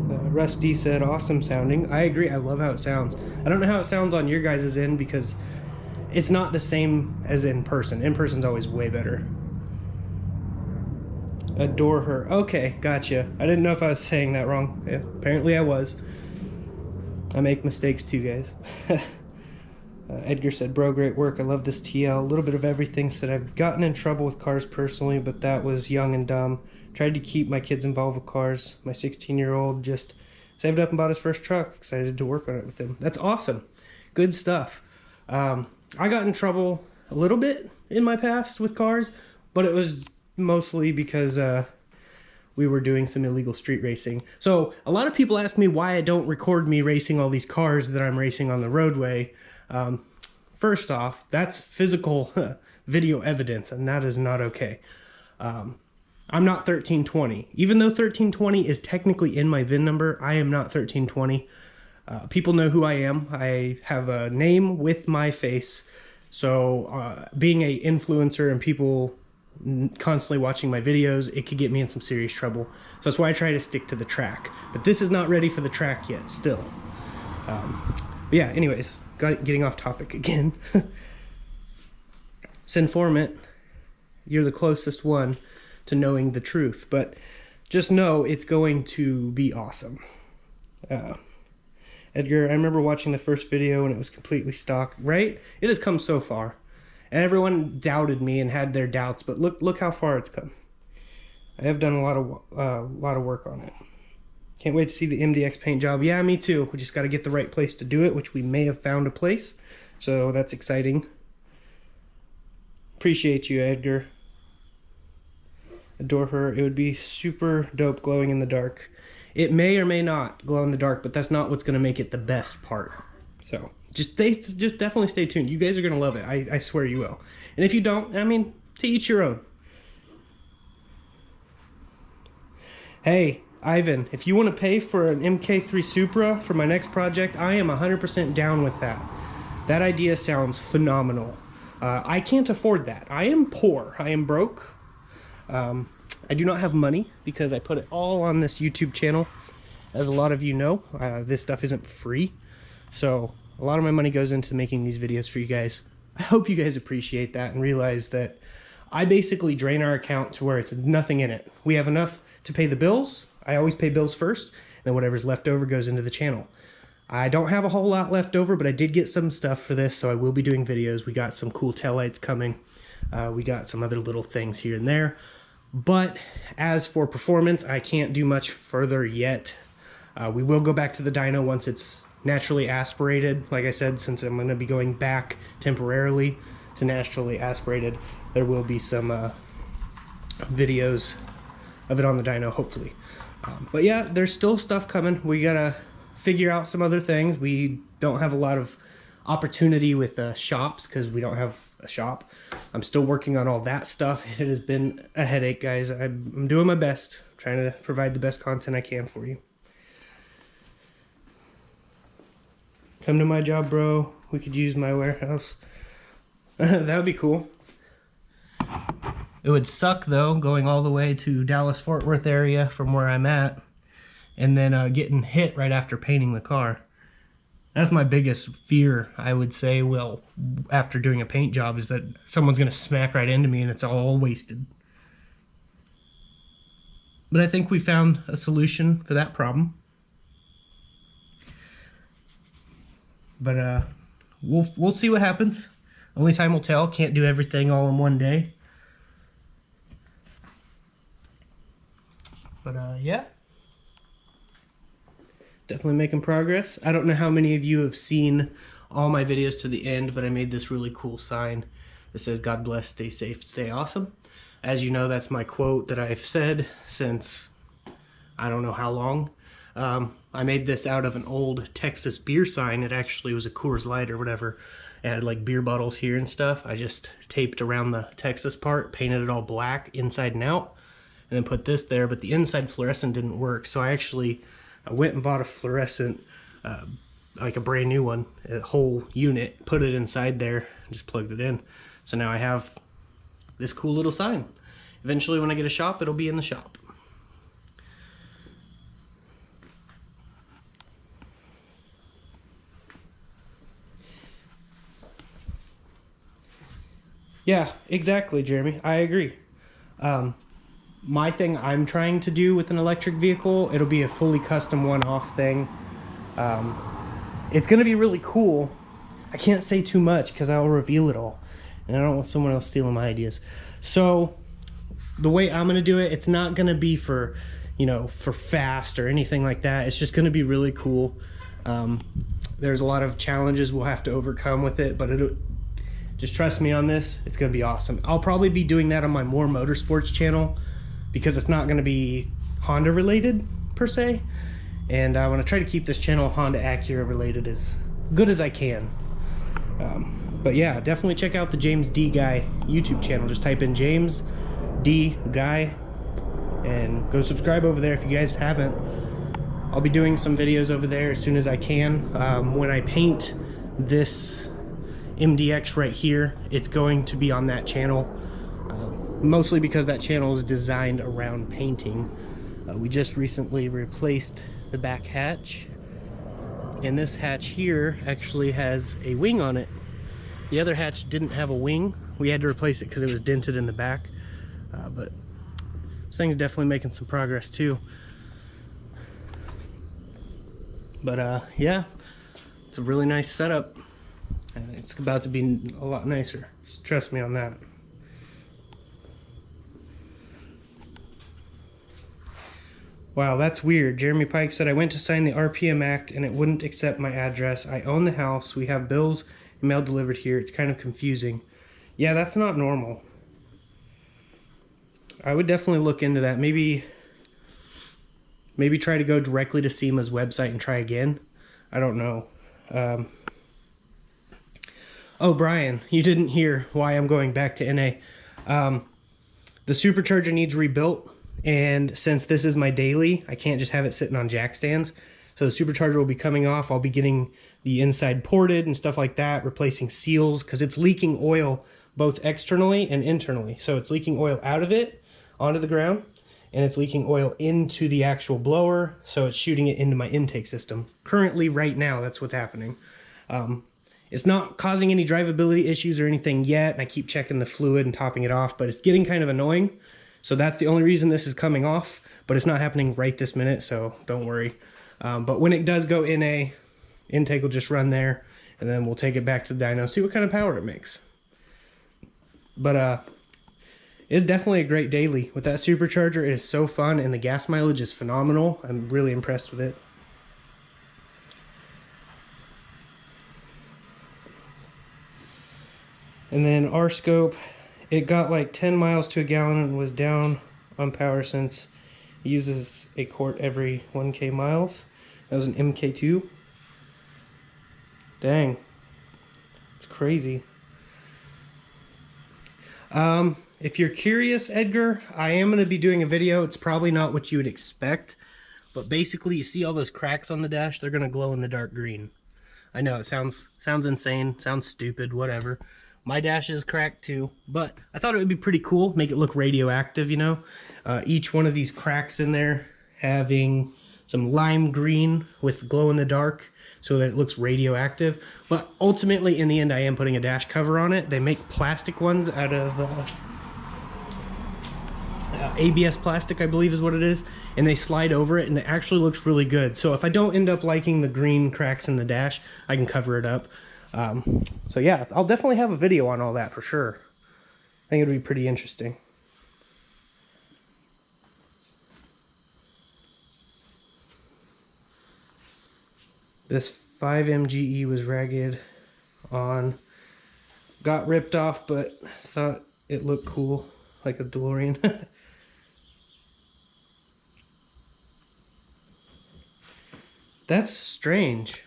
Rusty said, awesome sounding. I agree. I love how it sounds. I don't know how it sounds on your guys' end because it's not the same as in person. In person's always way better. Adore her. Okay, gotcha. I didn't know if I was saying that wrong. Yeah, apparently I was. I make mistakes too, guys. Edgar said, bro, great work. I love this TL. A little bit of everything. Said, I've gotten in trouble with cars personally, but that was young and dumb. Tried to keep my kids involved with cars. My 16-year-old just saved up and bought his first truck. Excited to work on it with him. That's awesome. Good stuff. I got in trouble a little bit in my past with cars, but it was mostly because we were doing some illegal street racing. So a lot of people ask me why I don't record me racing all these cars that I'm racing on the roadway. First off, that's physical video evidence, and that is not okay. I'm not 1320. Even though 1320 is technically in my VIN number, I am not 1320. People know who I am. I have a name with my face. So being a influencer and people constantly watching my videos, it could get me in some serious trouble. So that's why I try to stick to the track. But this is not ready for the track yet, still. But yeah, anyways, getting off topic again. Sinformant, you're the closest one to knowing the truth. But just know it's going to be awesome. Edgar, I remember watching the first video and it was completely stock, right? It has come so far. And everyone doubted me and had their doubts, but look how far it's come. I have done a lot of work on it. Can't wait to see the MDX paint job. Yeah, me too. We just got to get the right place to do it, which we may have found a place. So that's exciting. Appreciate you, Edgar. Adore her. It would be super dope glowing in the dark. It may or may not glow in the dark, but that's not what's going to make it the best part. So just definitely stay tuned. You guys are going to love it. I swear you will. And if you don't, I mean, to each your own. Hey, Ivan, if you want to pay for an MK3 Supra for my next project, I am 100% down with that. That idea sounds phenomenal. I can't afford that. I am poor. I am broke. I do not have money because I put it all on this YouTube channel. As a lot of you know, this stuff isn't free. So a lot of my money goes into making these videos for you guys. I hope you guys appreciate that and realize that I basically drain our account to where it's nothing in it. We have enough to pay the bills. I always pay bills first, and then whatever's left over goes into the channel. I don't have a whole lot left over, but I did get some stuff for this, so I will be doing videos. We got some cool taillights coming. We got some other little things here and there. But as for performance, I can't do much further yet. We will go back to the dyno once it's naturally aspirated. Like I said, since I'm going to be going back temporarily to naturally aspirated, there will be some videos of it on the dyno, hopefully. But yeah, there's still stuff coming. We gotta figure out some other things. We don't have a lot of opportunity with shops because we don't have a shop. I'm still working on all that stuff. It has been a headache, guys. I'm doing my best, trying to provide the best content I can for you. Come to my job, bro. We could use my warehouse. That would be cool. It would suck though, going all the way to Dallas-Fort Worth area from where I'm at, and then getting hit right after painting the car. That's my biggest fear, I would say, well, after doing a paint job, is that someone's gonna smack right into me and it's all wasted. But I think we found a solution for that problem. But we'll see what happens. Only time will tell. Can't do everything all in one day. But yeah, definitely making progress. I don't know how many of you have seen all my videos to the end, but I made this really cool sign that says God bless, stay safe, stay awesome. As you know, that's my quote that I've said since I don't know how long. I made this out of an old Texas beer sign. It actually was a Coors Light or whatever. It had like beer bottles here and stuff. I just taped around the Texas part, painted it all black inside and out, and then put this there, but the inside fluorescent didn't work. So I went and bought a fluorescent, like a brand new one, a whole unit, put it inside there, just plugged it in. So now I have this cool little sign. Eventually when I get a shop, it'll be in the shop. Yeah, exactly, Jeremy. I agree. My thing I'm trying to do with an electric vehicle, it'll be a fully custom one-off thing. It's going to be really cool. I can't say too much because I'll reveal it all. And I don't want someone else stealing my ideas. So the way I'm going to do it, it's not going to be for, you know, for fast or anything like that. It's just going to be really cool. There's a lot of challenges we'll have to overcome with it, but just trust me on this, it's going to be awesome. I'll probably be doing that on my More Motorsports channel because it's not going to be Honda related per se. And I want to try to keep this channel Honda Acura related as good as I can. But yeah, definitely check out the James D Guy YouTube channel. Just type in James D Guy and go subscribe over there if you guys haven't. I'll be doing some videos over there as soon as I can. When I paint this MDX right here, it's going to be on that channel, mostly because that channel is designed around painting. We just recently replaced the back hatch, and this hatch here actually has a wing on it. The other hatch didn't have a wing. We had to replace it because it was dented in the back. But this thing's definitely making some progress too. But yeah, it's a really nice setup, and it's about to be a lot nicer. Just trust me on that. Wow, that's weird. Jeremy Pike said, I went to sign the RPM Act and it wouldn't accept my address. I own the house. We have bills and mail delivered here. It's kind of confusing. Yeah, that's not normal. I would definitely look into that. Maybe try to go directly to SEMA's website and try again. I don't know. Oh, Brian, you didn't hear why I'm going back to NA. The supercharger needs rebuilt. And since this is my daily, I can't just have it sitting on jack stands. So the supercharger will be coming off. I'll be getting the inside ported and stuff like that, replacing seals, because it's leaking oil both externally and internally. So it's leaking oil out of it onto the ground, and it's leaking oil into the actual blower, so it's shooting it into my intake system. Currently, right now, that's what's happening. It's not causing any drivability issues or anything yet, and I keep checking the fluid and topping it off, but it's getting kind of annoying. So that's the only reason this is coming off, but it's not happening right this minute, so don't worry. But when it does go in a, intake will just run there, and then we'll take it back to the dyno, see what kind of power it makes. But it's definitely a great daily. With that supercharger, it is so fun, and the gas mileage is phenomenal. I'm really impressed with it. And then our scope, it got like 10 miles to a gallon and was down on power since it uses a quart every 1K miles. That was an MK2. Dang. It's crazy. If you're curious, Edgar, I am going to be doing a video. It's probably not what you would expect, but basically you see all those cracks on the dash, they're going to glow in the dark green. I know it sounds insane, sounds stupid, whatever. My dash is cracked too, but I thought it would be pretty cool, make it look radioactive, you know. Each one of these cracks in there having some lime green with glow in the dark so that it looks radioactive. But ultimately, in the end, I am putting a dash cover on it. They make plastic ones out of ABS plastic, I believe is what it is, and they slide over it, and it actually looks really good. So if I don't end up liking the green cracks in the dash, I can cover it up. So yeah, I'll definitely have a video on all that for sure. I think it'd be pretty interesting. This 5MGE was ragged on, got ripped off, but thought it looked cool, like a DeLorean. That's strange.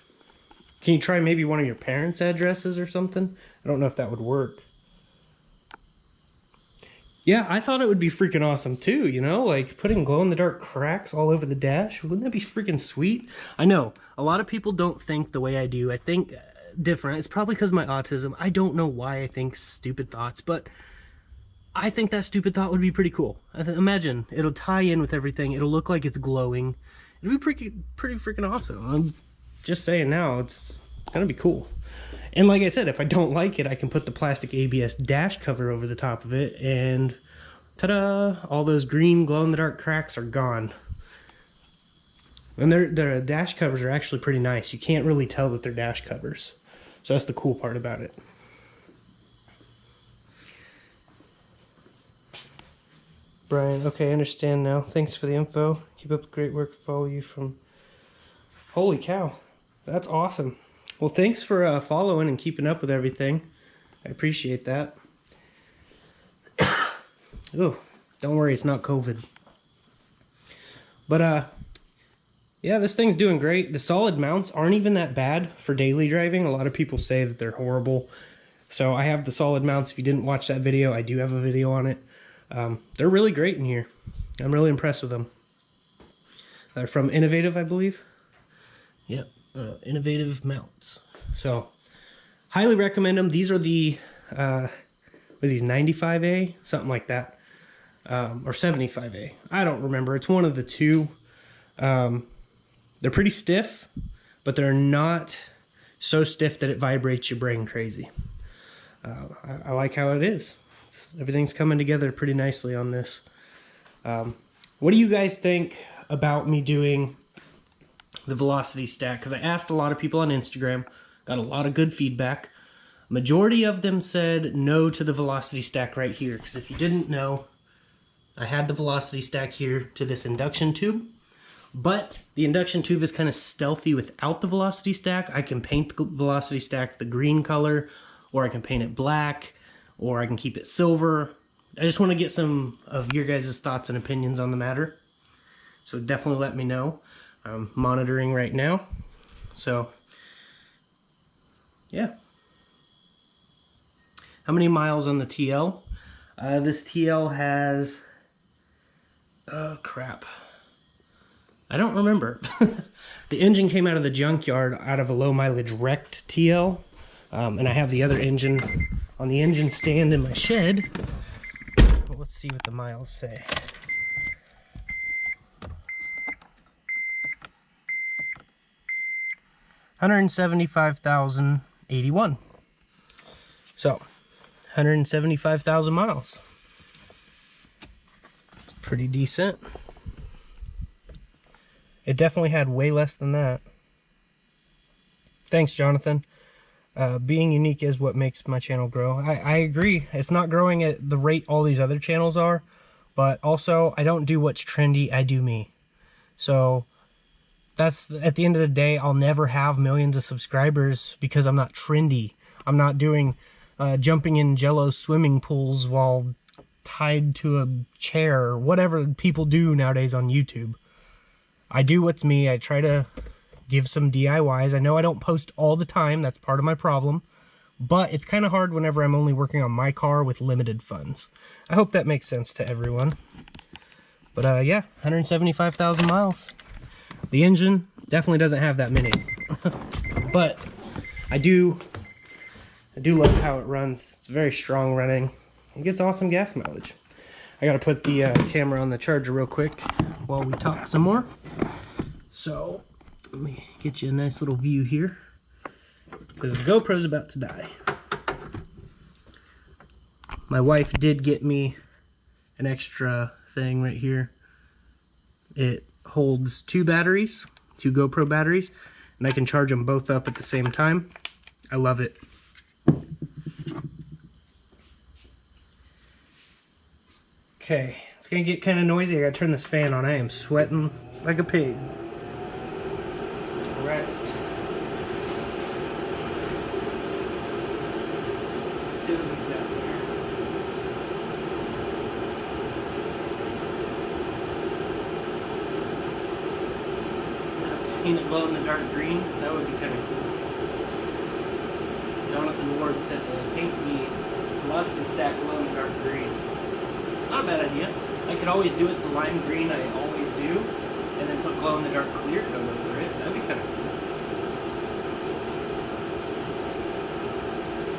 Can you try maybe one of your parents' addresses or something? I don't know if that would work. Yeah, I thought it would be freaking awesome too, you know? Like putting glow-in-the-dark cracks all over the dash. Wouldn't that be freaking sweet? I know, a lot of people don't think the way I do. I think different. It's probably because of my autism. I don't know why I think stupid thoughts, but I think that stupid thought would be pretty cool. Imagine, it'll tie in with everything. It'll look like it's glowing. It'll be pretty freaking awesome. I'm just saying now, it's gonna be cool. And like I said, if I don't like it, I can put the plastic ABS dash cover over the top of it, and ta-da! All those green glow-in-the-dark cracks are gone. And their dash covers are actually pretty nice. You can't really tell that they're dash covers. So that's the cool part about it. Brian, okay, I understand now. Thanks for the info. Keep up the great work. Follow you from... Holy cow. That's awesome. Well, thanks for following and keeping up with everything. I appreciate that. Oh, don't worry, it's not COVID. But, yeah, this thing's doing great. The solid mounts aren't even that bad for daily driving. A lot of people say that they're horrible. So I have the solid mounts. If you didn't watch that video, I do have a video on it. They're really great in here. I'm really impressed with them. They're from Innovative, I believe. Yep. Innovative mounts. So highly recommend them. These are the what are these, 95A, something like that, or 75A, I don't remember. It's one of the two. They're pretty stiff, but they're not so stiff that it vibrates your brain crazy. I like how it is. Everything's coming together pretty nicely on this. What do you guys think about me doing the velocity stack? Because I asked a lot of people on Instagram, got a lot of good feedback. Majority of them said no to the velocity stack right here, because if you didn't know, I had the velocity stack here to this induction tube, but the induction tube is kind of stealthy without the velocity stack. I can paint the velocity stack the green color, or I can paint it black, or I can keep it silver. I just want to get some of your guys' thoughts and opinions on the matter. So definitely let me know. I'm monitoring right now. So, yeah. How many miles on the TL? This TL has... oh, crap. I don't remember. The engine came out of the junkyard out of a low mileage wrecked TL. And I have the other engine on the engine stand in my shed. Well, let's see what the miles say. $175,081. So, 175,000 miles. It's pretty decent. It definitely had way less than that. Thanks, Jonathan. Being unique is what makes my channel grow. I agree. It's not growing at the rate all these other channels are, but also I don't do what's trendy, I do me. So that's, at the end of the day, I'll never have millions of subscribers because I'm not trendy. I'm not doing jumping in Jello swimming pools while tied to a chair, or whatever people do nowadays on YouTube. I do what's me. I try to give some DIYs. I know I don't post all the time. That's part of my problem. But it's kind of hard whenever I'm only working on my car with limited funds. I hope that makes sense to everyone. But yeah, 175,000 miles. The engine definitely doesn't have that many. But I do love how it runs. It's very strong running. It gets awesome gas mileage. I gotta put the camera on the charger real quick while we talk some more. So let me get you a nice little view here, because the GoPro's about to die. My wife did get me an extra thing right here. It holds two batteries, two GoPro batteries, and I can charge them both up at the same time. I love it. Okay, it's gonna get kind of noisy. I gotta turn this fan on. I am sweating like a pig. All right. Let's see what we got here. Paint it glow in the dark green. That would be kind of cool. Jonathan Ward said to paint the velocity stack glow in the dark green. Not a bad idea. I could always do it the lime green I always do, and then put glow in the dark clear coat over it. That'd be kind of cool.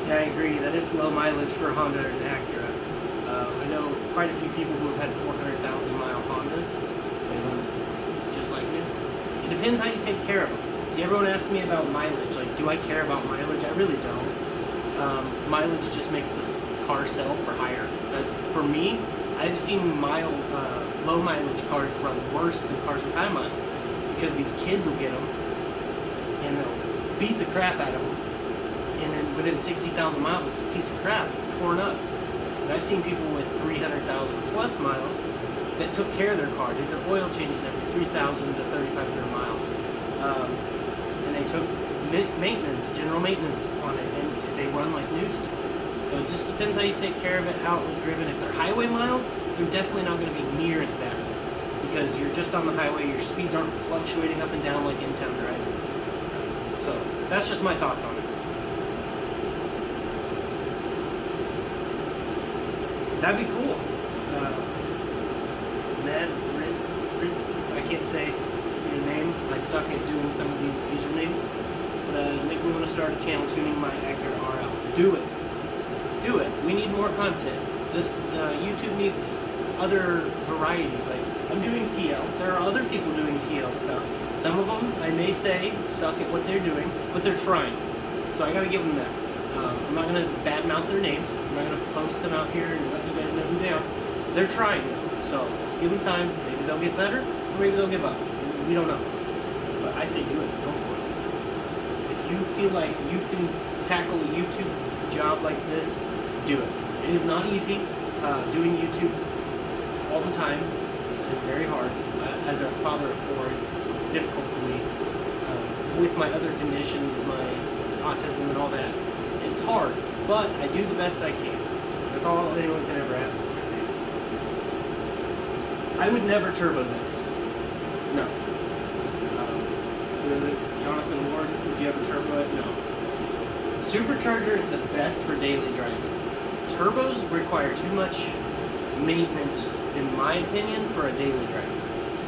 Yeah, I agree. That is low mileage for Honda and Acura. I know quite a few people who have had 400,000 mile Hondas. They run just like me. It depends how you take care of them. See, everyone asks me about mileage. Like, do I care about mileage? I really don't. Mileage just makes this car sell for higher. For me, I've seen low mileage cars run worse than cars with high miles, because these kids will get them and they'll beat the crap out of them, and then within 60,000 miles it's a piece of crap. It's torn up. And I've seen people with 300,000 plus miles that took care of their car, did their oil changes every 3,000 to 3,500 miles, and they took maintenance, general maintenance on it, and they run like new still. So it just depends how you take care of it, how it was driven. If they're highway miles, they're definitely not going to be near as bad, because you're just on the highway, your speeds aren't fluctuating up and down like in-town driving. So that's just my thoughts on it. That'd be cool. Ned Riz, I can't say your name. I suck at doing some of these usernames. But make me want to start a channel tuning my Acura RL. Do it. Do it. We need more content. This YouTube needs other varieties. Like, I'm doing TL. There are other people doing TL stuff. Some of them, I may say, suck at what they're doing, but they're trying. So I gotta give them that. I'm not going to badmouth their names. I'm not going to post them out here and let you guys know who they are. They're trying though, so just give them time. Maybe they'll get better, or maybe they'll give up. We don't know. But I say do it. Go for it. If you feel like you can tackle a YouTube job like this, do it. It is not easy. Doing YouTube all the time is very hard. As a father of 4, it's difficult for me. With my other conditions, my autism and all that, it's hard. But I do the best I can. That's all anyone can ever ask for. I would never turbo this. No. It's Jonathan Ward. Would you ever turbo it? No. Supercharger is the best for daily driving. Turbos require too much maintenance, in my opinion, for a daily drive.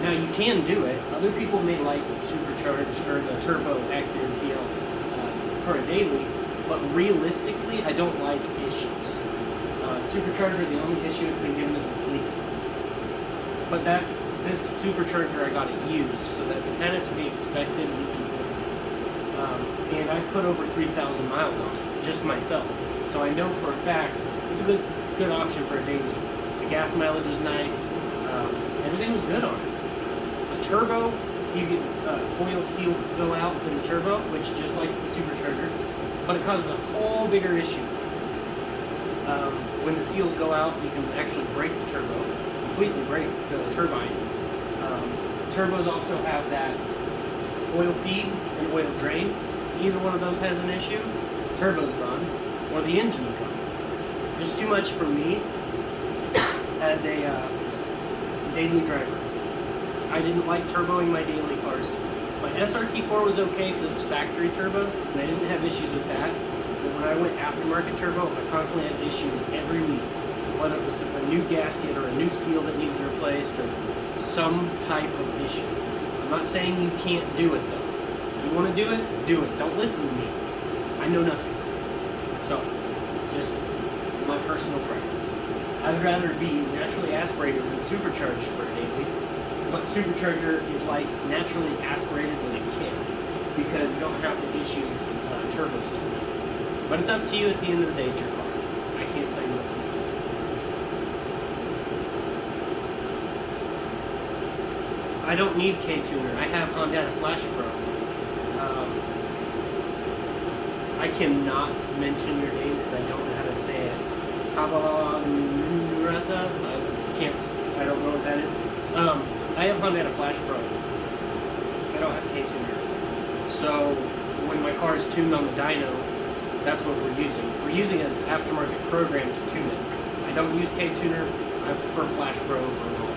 Now you can do it. Other people may like the supercharged or the turbo Acura TL for a daily, but realistically, I don't like issues. Supercharger, the only issue it's been given is it's leaking. But that's this supercharger I got it used, so that's kind of to be expected. And I've put over 3,000 miles on it, just myself. So I know for a fact it's a good option for a daily. The gas mileage is nice. Everything was good on it. A turbo, you get oil seal go out in the turbo, which just like the supercharger, but it causes a whole bigger issue. When the seals go out, you can actually break the turbo, completely break the turbine. Turbos also have that oil feed and oil drain. Either one of those has an issue, turbo's gone, or the engine's gone. There's too much for me as a daily driver. I didn't like turboing my daily cars. My SRT4 was okay because it was factory turbo, and I didn't have issues with that. But when I went aftermarket turbo, I constantly had issues every week. Whether it was a new gasket or a new seal that needed replaced or some type of issue. I'm not saying you can't do it though. If you want to do it, do it. Don't listen to me. I know nothing. So, just my personal preference. I'd rather be naturally aspirated than supercharged for a daily. But supercharger is like naturally aspirated with a kick because you don't have the issues that turbos do. But it's up to you at the end of the day, it's your car. I can't tell you what to do. I don't need K-Tuner. I have Honda Flash Pro. I cannot mention your name because I don't know how to say it. Kabalamurata? I don't know what that is. I have Honda Flash Pro. I don't have K-Tuner. So when my car is tuned on the dyno, that's what we're using. We're using an aftermarket program to tune it. I don't use K-Tuner. I prefer Flash Pro over all.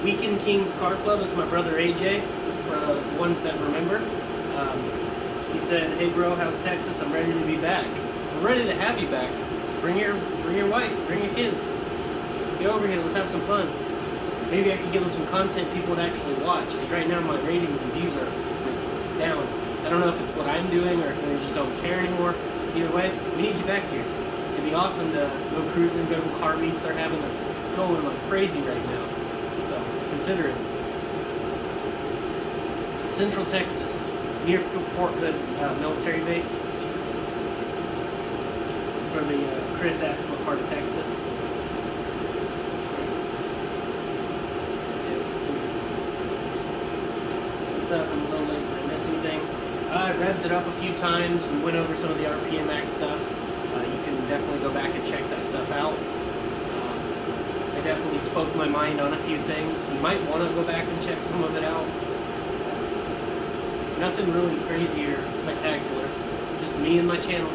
Weekend Kings Car Club is my brother AJ, for the ones that remember. He said, "Hey bro, how's Texas? I'm ready to be back." I'm ready to have you back. Bring your wife, bring your kids. Get over here, let's have some fun. Maybe I could give them some content people would actually watch, because right now my ratings and views are down. I don't know if it's what I'm doing or if they just don't care anymore. Either way, we need you back here. It'd be awesome to go cruising, go to car meets. They're having it going like crazy right now. So consider it. Central Texas, near Fort Hood military base. For the Chris asked what part of Texas. What's up? I'm a little late. Did I miss anything? I revved it up a few times. We went over some of the RPM Max stuff. You can definitely go back and check that stuff out. I definitely spoke my mind on a few things. You might want to go back and check some of it out. Nothing really crazy or spectacular. Just me and my channel.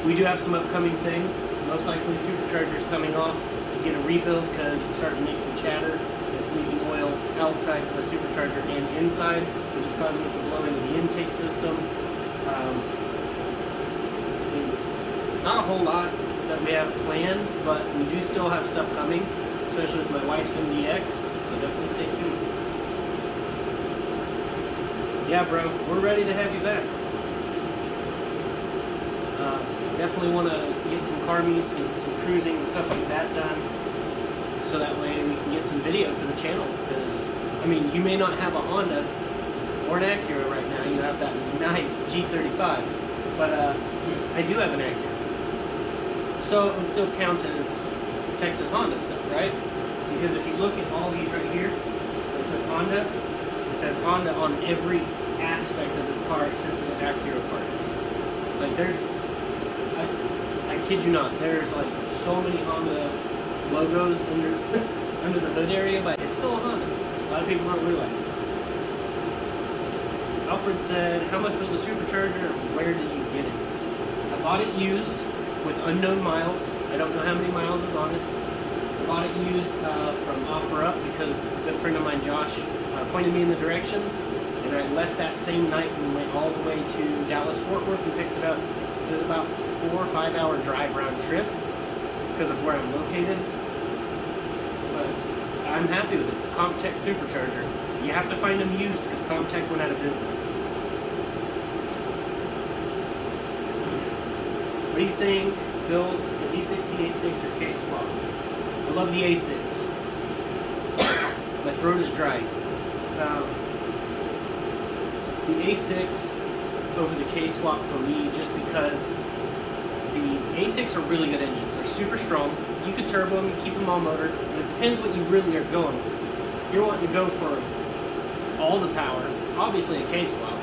We do have some upcoming things. Most likely supercharger's coming off to get a rebuild because it's starting to make some chatter. It's leaking oil outside the supercharger and inside, which is causing it to blow into the intake system. Not a whole lot that we have planned, but we do still have stuff coming, especially with my wife's MDX, so definitely stay tuned. Yeah, bro, we're ready to have you back. Definitely want to get some car meets and some cruising and stuff like that done, so that way we can get some video for the channel, because I mean, you may not have a Honda or an Acura right now. You have that nice G35, but I do have an Acura. So it would still count as Texas Honda stuff, right? Because if you look at all these right here, it says Honda. It says Honda on every aspect of this car except for the Acura part. Like there's, I kid you not, there's like so many Honda logos under under the hood area, but it's still a Honda. A lot of people don't realize it. Alfred said, how much was the supercharger and where did you get it? I bought it used with unknown miles. I don't know how many miles is on it. I bought it used from OfferUp because a good friend of mine, Josh, pointed me in the direction, and I left that same night and went all the way to Dallas-Fort Worth and picked it up. It was about 4 or 5 hour drive round trip because of where I'm located. But I'm happy with it. It's a Comptech supercharger. You have to find them used because Comptech went out of business. What do you think? Build a D16 A6 or K-swap? I love the A6. My throat is dry. The A6 over the K-swap for me, just because the A6 are really good engines. They're super strong. You can turbo them, keep them all motored, and it depends what you really are going for. If you're wanting to go for all the power, obviously a K-swap.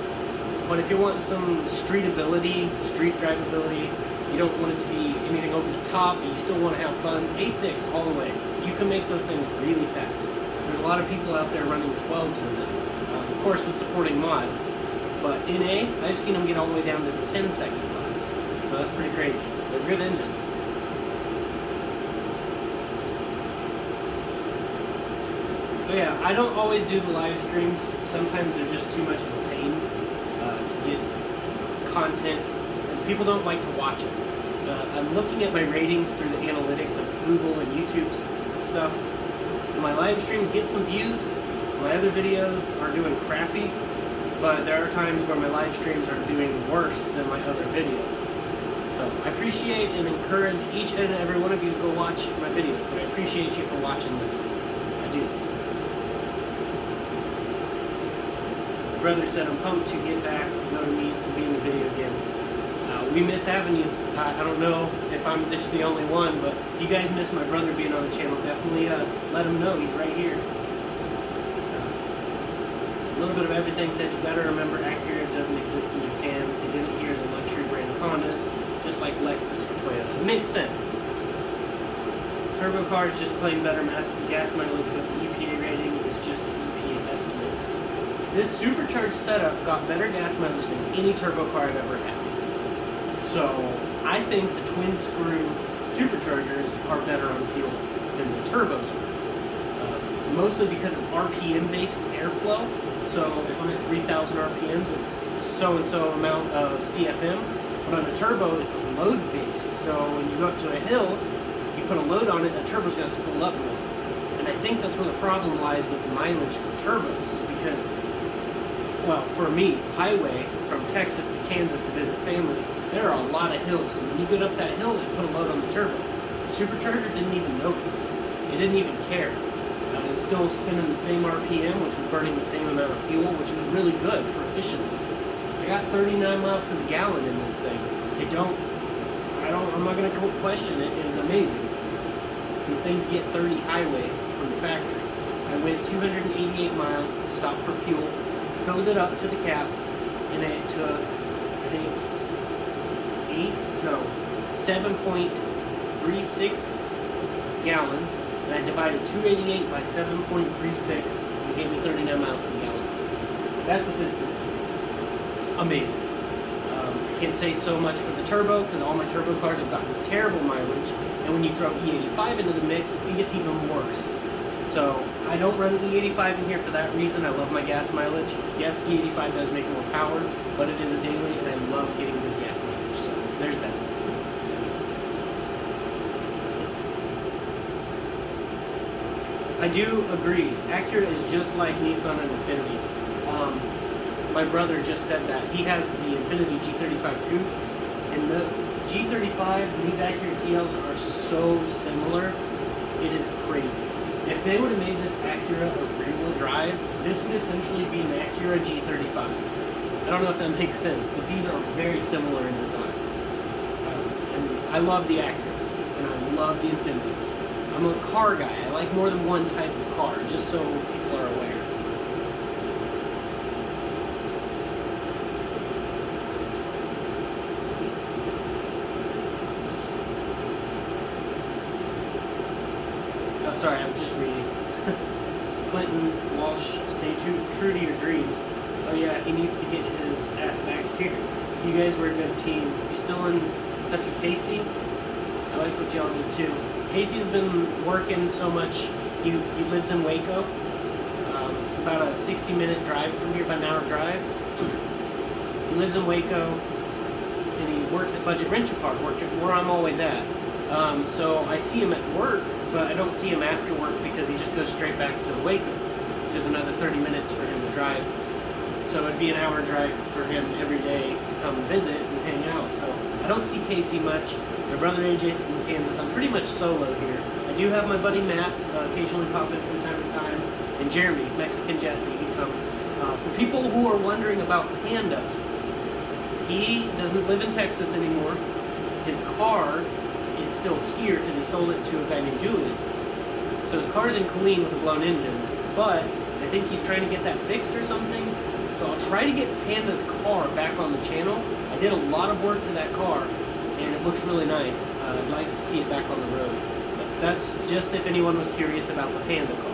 But if you're wanting some street ability, street drivability, you don't want it to be anything over the top, but you still want to have fun, A6 all the way. You can make those things really fast. There's a lot of people out there running 12s in them, of course with supporting mods. But in A, I've seen them get all the way down to the 10-second class. So that's pretty crazy. They're good engines. But yeah, I don't always do the live streams. Sometimes they're just too much of a pain to get content. And people don't like to watch it. I'm looking at my ratings through the analytics of Google and YouTube stuff. My live streams get some views. My other videos are doing crappy. But there are times where my live streams are doing worse than my other videos. So I appreciate and encourage each and every one of you to go watch my videos. But I appreciate you for watching this one. I do. My brother said I'm pumped to get back, go to meets, and be in the video again. We miss having you. I don't know if I'm just the only one, but if you guys miss my brother being on the channel, definitely let him know. He's right here. A little bit of everything said you gotta remember Acura doesn't exist in Japan. It didn't here as a luxury brand of Hondas, just like Lexus for Toyota. It makes sense. Turbo cars just plain better gas mileage, but the EPA rating is just an EPA estimate. This supercharged setup got better gas mileage than any turbo car I've ever had. So I think the twin screw superchargers are better on fuel than the turbos are. Mostly because it's RPM based airflow. So if I'm at 3,000 RPMs, it's so-and-so amount of CFM. But on a turbo, it's load-based. So when you go up to a hill, you put a load on it, the turbo's going to spool up more. And I think that's where the problem lies with the mileage for turbos, is because, well, for me, highway from Texas to Kansas to visit family, there are a lot of hills. And when you get up that hill, they put a load on the turbo. The supercharger didn't even notice. It didn't even care. It was still spinning the same RPM, which was burning the same amount of fuel, which was really good for efficiency. I got 39 miles to the gallon in this thing. I'm not going to question it. It is amazing. These things get 30 highway from the factory. I went 288 miles, stopped for fuel, filled it up to the cap, and it took, I think, 7.36 gallons. And I divided 288 by 7.36, and it gave me 39 miles to the gallon. That's what this did. Amazing. I can't say so much for the turbo, because all my turbo cars have gotten terrible mileage, and when you throw E85 into the mix, it gets even worse. So I don't run E85 in here for that reason. I love my gas mileage. Yes, E85 does make more power, but it is a daily, and I love getting good gas mileage. So there's that. I do agree. Acura is just like Nissan and Infiniti. My brother just said that. He has the Infiniti G35 Coupe, and the G35 and these Acura TLs are so similar. It is crazy. If they would have made this Acura a rear-wheel drive, this would essentially be an Acura G35. I don't know if that makes sense, but these are very similar in design. And I love the Acuras, and I love the Infinitis. I'm a car guy. I like more than one type of car, just so people are aware. Oh, sorry, I'm just reading. Clinton Walsh, stay true to your dreams. Oh yeah, he needs to get his ass back here. You guys were a good team. You still in touch with Casey? I like what y'all did too. Casey's been working so much. He lives in Waco. It's about a 60-minute drive from here, about an hour drive. He lives in Waco, and he works at Budget Rental Park, where I'm always at. So I see him at work, but I don't see him after work because he just goes straight back to Waco, which is another 30 minutes for him to drive. So it'd be an hour drive for him every day to come visit and hang out. So I don't see Casey much. My brother AJ's in Kansas. I'm pretty much solo here. I do have my buddy Matt occasionally pop in from time to time, and Jeremy, Mexican Jesse, he comes. For people who are wondering about Panda, he doesn't live in Texas anymore. His car is still here because he sold it to a guy named Julian. So his car's in Killeen with a blown engine, but I think he's trying to get that fixed or something. So I'll try to get Panda's car back on the channel. I did a lot of work to that car, and it looks really nice. I'd like to see it back on the road. But that's just if anyone was curious about the Panda car.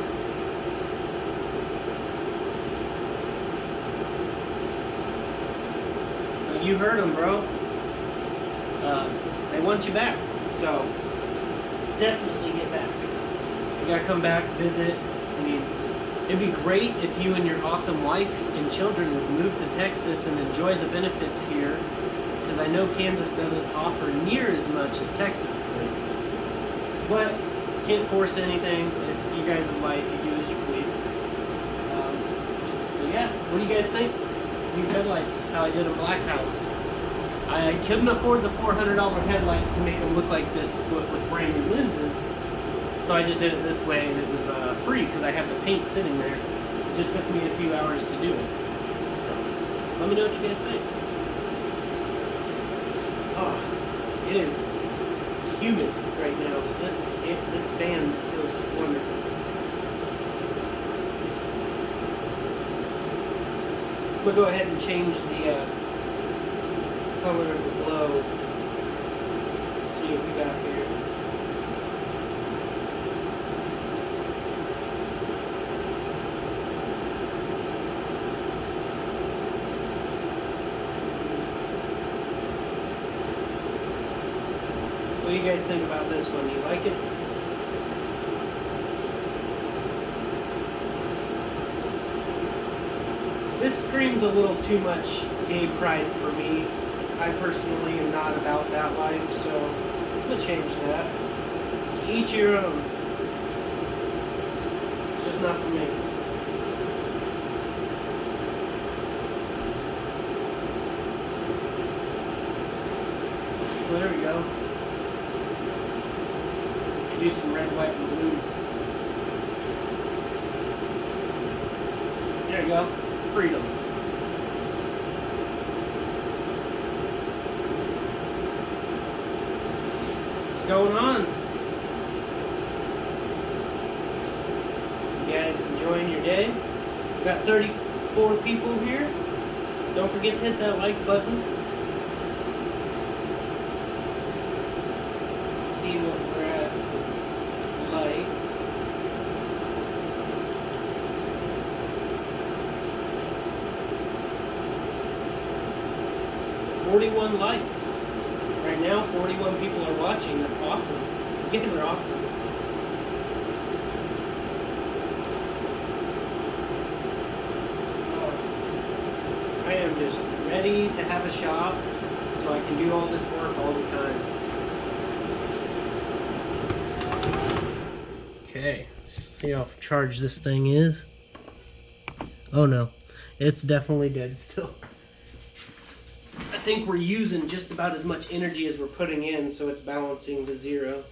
But you heard them, bro. They want you back. So definitely get back. You gotta come back, visit. I mean, it'd be great if you and your awesome wife and children would move to Texas and enjoy the benefits here, because I know Kansas doesn't offer near as much as Texas could. But can't force anything. It's you guys' life. You do as you please. But yeah, what do you guys think? These headlights, how I did them black housed. I couldn't afford the $400 headlights to make them look like this with brand new lenses. So I just did it this way, and it was free because I have the paint sitting there. It just took me a few hours to do it. So let me know what you guys think. Oh, it is humid right now, so this fan feels wonderful. I'm gonna go ahead and change the color of the glow. Let's see what we got here. What do you guys think about this one? Do you like it? This screams a little too much gay pride for me. I personally am not about that life, so I'm gonna change that. To each your own. It's just not for me. So there we go. Do some red, white, and blue. There you go. Freedom. What's going on? You guys enjoying your day? We've got 34 people here. Don't forget to hit that like button. Let's see what we're at for lights. 41 likes. Right now, 41 people are watching. That's awesome. You guys are awesome. I am just ready to have a shop so I can do all this work all the time. Okay, see how charged this thing is. Oh no, it's definitely dead still. I think we're using just about as much energy as we're putting in, so it's balancing to zero.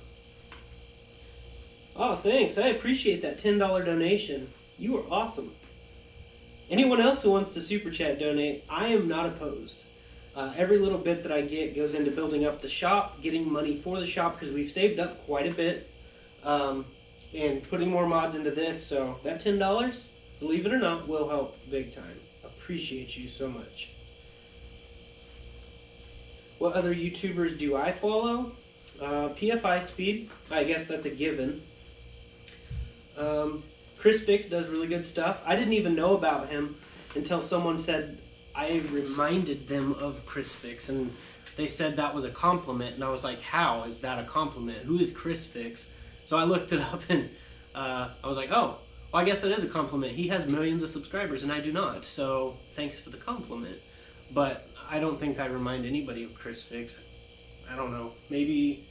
Oh, thanks. I appreciate that $10 donation. You are awesome. Anyone else who wants to super chat donate, I am not opposed. Every little bit that I get goes into building up the shop, getting money for the shop because we've saved up quite a bit, and putting more mods into this. So that $10, believe it or not, will help big time. Appreciate you so much. What other YouTubers do I follow? PFI Speed, I guess that's a given. Chris Fix does really good stuff. I didn't even know about him until someone said I reminded them of Chris Fix, and they said that was a compliment, and I was like, how is that a compliment? Who is Chris Fix? So I looked it up, and I was like, oh, well, I guess that is a compliment. He has millions of subscribers, and I do not, so thanks for the compliment. But I don't think I remind anybody of Chris Fix. I don't know, maybe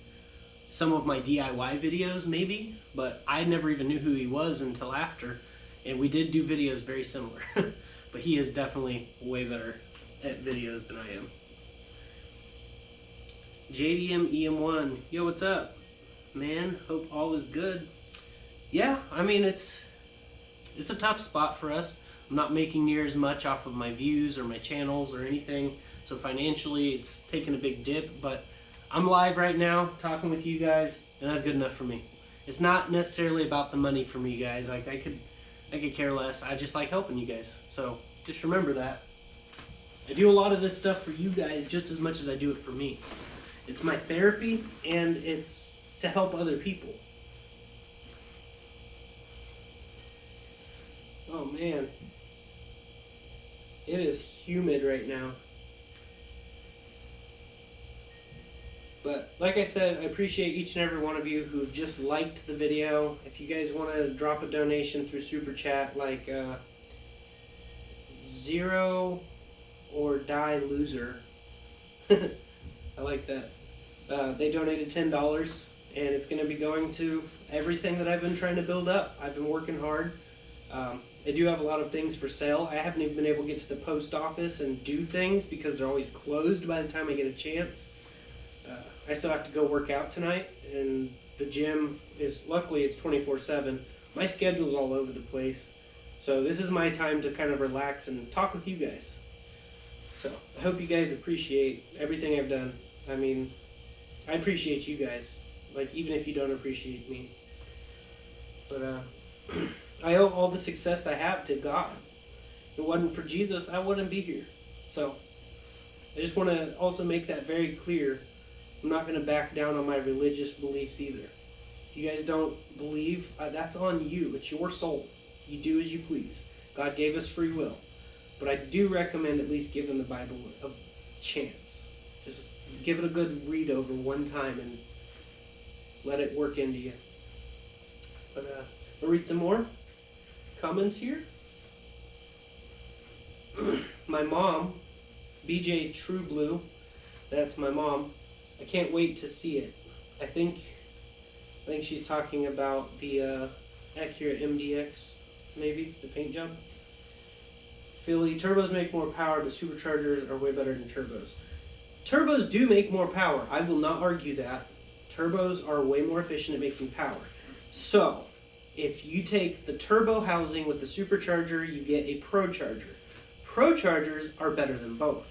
some of my DIY videos, maybe, but I never even knew who he was until after, and we did do videos very similar. But he is definitely way better at videos than I am. JDM EM1, yo, what's up, man? Hope all is good. Yeah, I mean, it's a tough spot for us. I'm not making near as much off of my views or my channels or anything, so financially it's taken a big dip, but I'm live right now talking with you guys, and that's good enough for me. It's not necessarily about the money for me, guys. Like, I could care less. I just like helping you guys, so just remember that. I do a lot of this stuff for you guys just as much as I do it for me. It's my therapy, and it's to help other people. Oh man, it is humid right now. But like I said, I appreciate each and every one of you who just liked the video. If you guys want to drop a donation through Super Chat, like Zero or Die Loser, I like that. They donated $10, and it's going to be going to everything that I've been trying to build up. I've been working hard. I do have a lot of things for sale. I haven't even been able to get to the post office and do things because they're always closed by the time I get a chance. I still have to go work out tonight, and the gym is, luckily it's 24/7. My schedule's all over the place, so this is my time to kind of relax and talk with you guys. So I hope you guys appreciate everything I've done. I mean, I appreciate you guys, like, even if you don't appreciate me. But I owe all the success I have to God. If it wasn't for Jesus, I wouldn't be here. So I just want to also make that very clear. I'm not going to back down on my religious beliefs either. If you guys don't believe, that's on you. It's your soul. You do as you please. God gave us free will. But I do recommend at least giving the Bible a chance. Just give it a good read over one time and let it work into you. But I'll read some more comments here. My mom, BJ True Blue, that's my mom. I can't wait to see it. I think she's talking about the Acura MDX, maybe, the paint job. Philly, turbos make more power, but superchargers are way better than turbos. Turbos do make more power. I will not argue that. Turbos are way more efficient at making power. So, if you take the turbo housing with the supercharger, you get a Pro Charger. Pro Chargers are better than both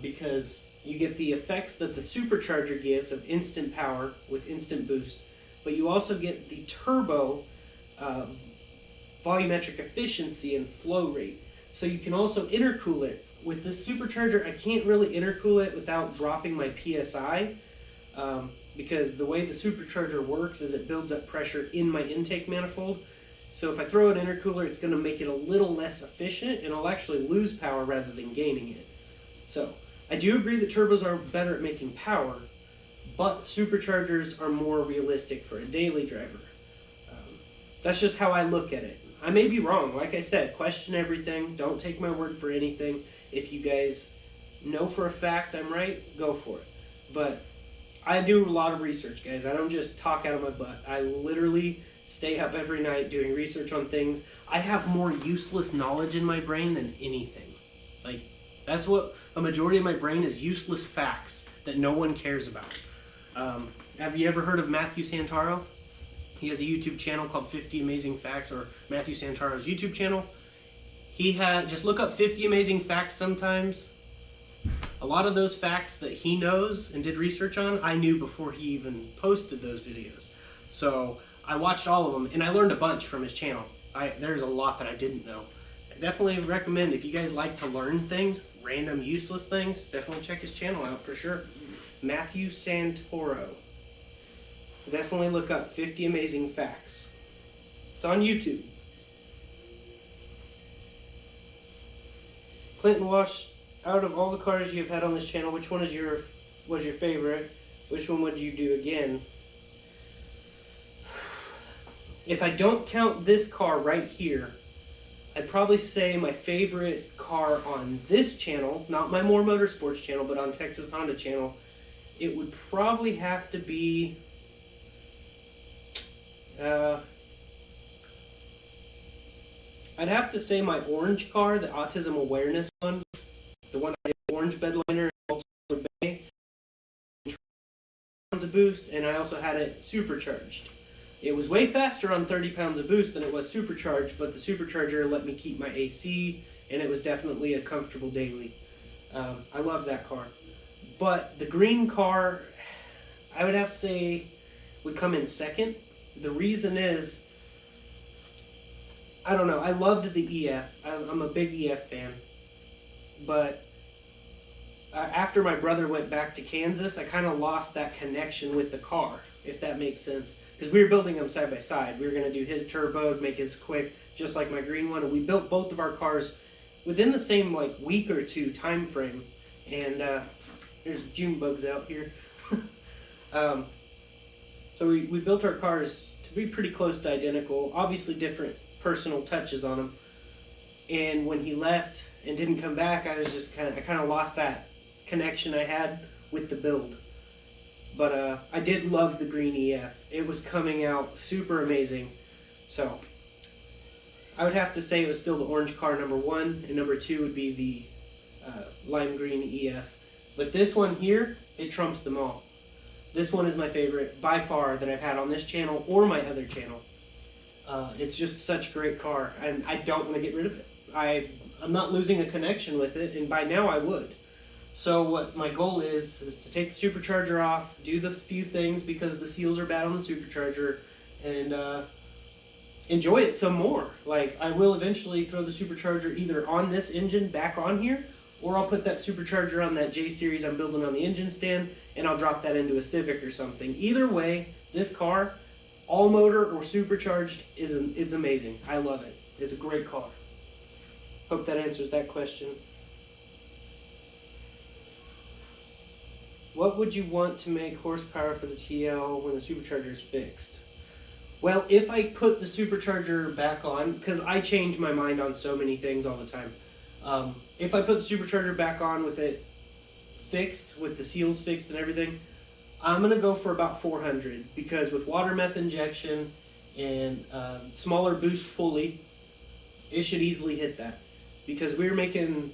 because you get the effects that the supercharger gives of instant power with instant boost, but you also get the turbo volumetric efficiency and flow rate. So you can also intercool it. With this supercharger, I can't really intercool it without dropping my PSI because the way the supercharger works is it builds up pressure in my intake manifold. So if I throw an intercooler, it's going to make it a little less efficient, and I'll actually lose power rather than gaining it. So I do agree that turbos are better at making power, but superchargers are more realistic for a daily driver. That's just how I look at it. I may be wrong. Like I said, question everything. Don't take my word for anything. If you guys know for a fact I'm right, go for it. But I do a lot of research, guys. I don't just talk out of my butt. I literally stay up every night doing research on things. I have more useless knowledge in my brain than anything. Like, that's what a majority of my brain is, useless facts that no one cares about. Have you ever heard of Matthew Santaro? He has a YouTube channel called 50 Amazing Facts, or Matthew Santaro's YouTube channel. He had, just look up 50 Amazing Facts sometimes. A lot of those facts that he knows and did research on, I knew before he even posted those videos. So I watched all of them, and I learned a bunch from his channel. There's a lot that I didn't know. I definitely recommend, if you guys like to learn things, random useless things, definitely check his channel out for sure. Matthew Santoro. Definitely look up 50 Amazing Facts. It's on YouTube. Clinton Wash, out of all the cars you've had on this channel, which one was your favorite? Which one would you do again? If I don't count this car right here, I'd probably say my favorite car on this channel, not my More Motorsports channel, but on Texas Honda channel, it would probably have to be I'd have to say my orange car, the autism awareness one, the one I did orange bedliner, Bay, pounds of boost, and I also had it supercharged. It was way faster on 30 pounds of boost than it was supercharged, but the supercharger let me keep my AC, and it was definitely a comfortable daily. I love that car. But the green car, I would have to say, would come in second. The reason is, I don't know, I loved the EF. I'm a big EF fan. But after my brother went back to Kansas, I kind of lost that connection with the car, if that makes sense. Because we were building them side by side. We were going to do his turbo, make his quick, just like my green one. And we built both of our cars within the same week or two time frame. And there's June bugs out here. So we built our cars to be pretty close to identical. Obviously different personal touches on them. And when he left and didn't come back, I was just kind of lost that connection I had with the build. But I did love the green EF. It was coming out super amazing. So I would have to say it was still the orange car number one, and number two would be the lime green EF. But this one here, it trumps them all. This one is my favorite by far that I've had on this channel or my other channel. It's just such a great car, and I don't want to get rid of it. I'm not losing a connection with it, and by now I would. So what my goal is to take the supercharger off, do the few things because the seals are bad on the supercharger, and enjoy it some more. Like, I will eventually throw the supercharger either on this engine back on here, or I'll put that supercharger on that J series I'm building on the engine stand, and I'll drop that into a Civic or something. Either way, this car, all motor or supercharged, is amazing. I love it. It's a great car. Hope that answers that question. What would you want to make horsepower for the TL when the supercharger is fixed? Well, if I put the supercharger back on, because I change my mind on so many things all the time. If I put the supercharger back on with it fixed, with the seals fixed and everything, I'm going to go for about 400, because with water meth injection and smaller boost pulley, it should easily hit that. Because we were making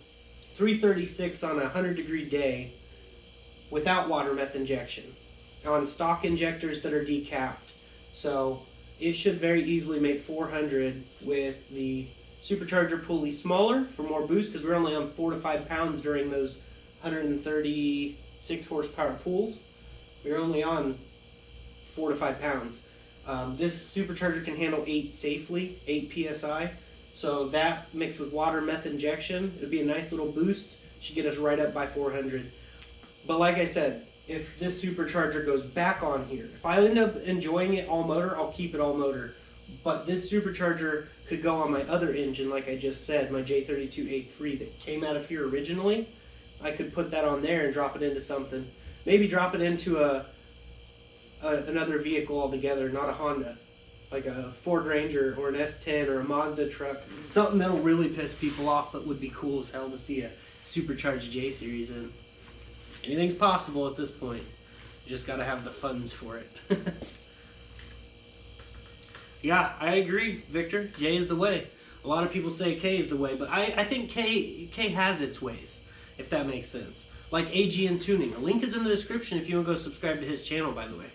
336 on a 100-degree day without water meth injection on stock injectors that are decapped. So it should very easily make 400 with the supercharger pulley smaller for more boost, because we're only on 4 to 5 pounds during those 136 horsepower pulls. We're only on 4 to 5 pounds. This supercharger can handle 8 safely, 8 psi. So that mixed with water meth injection, it would be a nice little boost. Should get us right up by 400. But like I said, if this supercharger goes back on here, if I end up enjoying it all motor, I'll keep it all motor. But this supercharger could go on my other engine, like I just said, my J3283 that came out of here originally. I could put that on there and drop it into something. Maybe drop it into another vehicle altogether, not a Honda. Like a Ford Ranger or an S10 or a Mazda truck. Something that'll really piss people off but would be cool as hell to see a supercharged J-Series in. Anything's possible at this point. You just gotta have the funds for it. Yeah, I agree, Victor. J is the way. A lot of people say K is the way, but I think K has its ways, if that makes sense. Like AG and Tuning. A link is in the description if you want to go subscribe to his channel, by the way.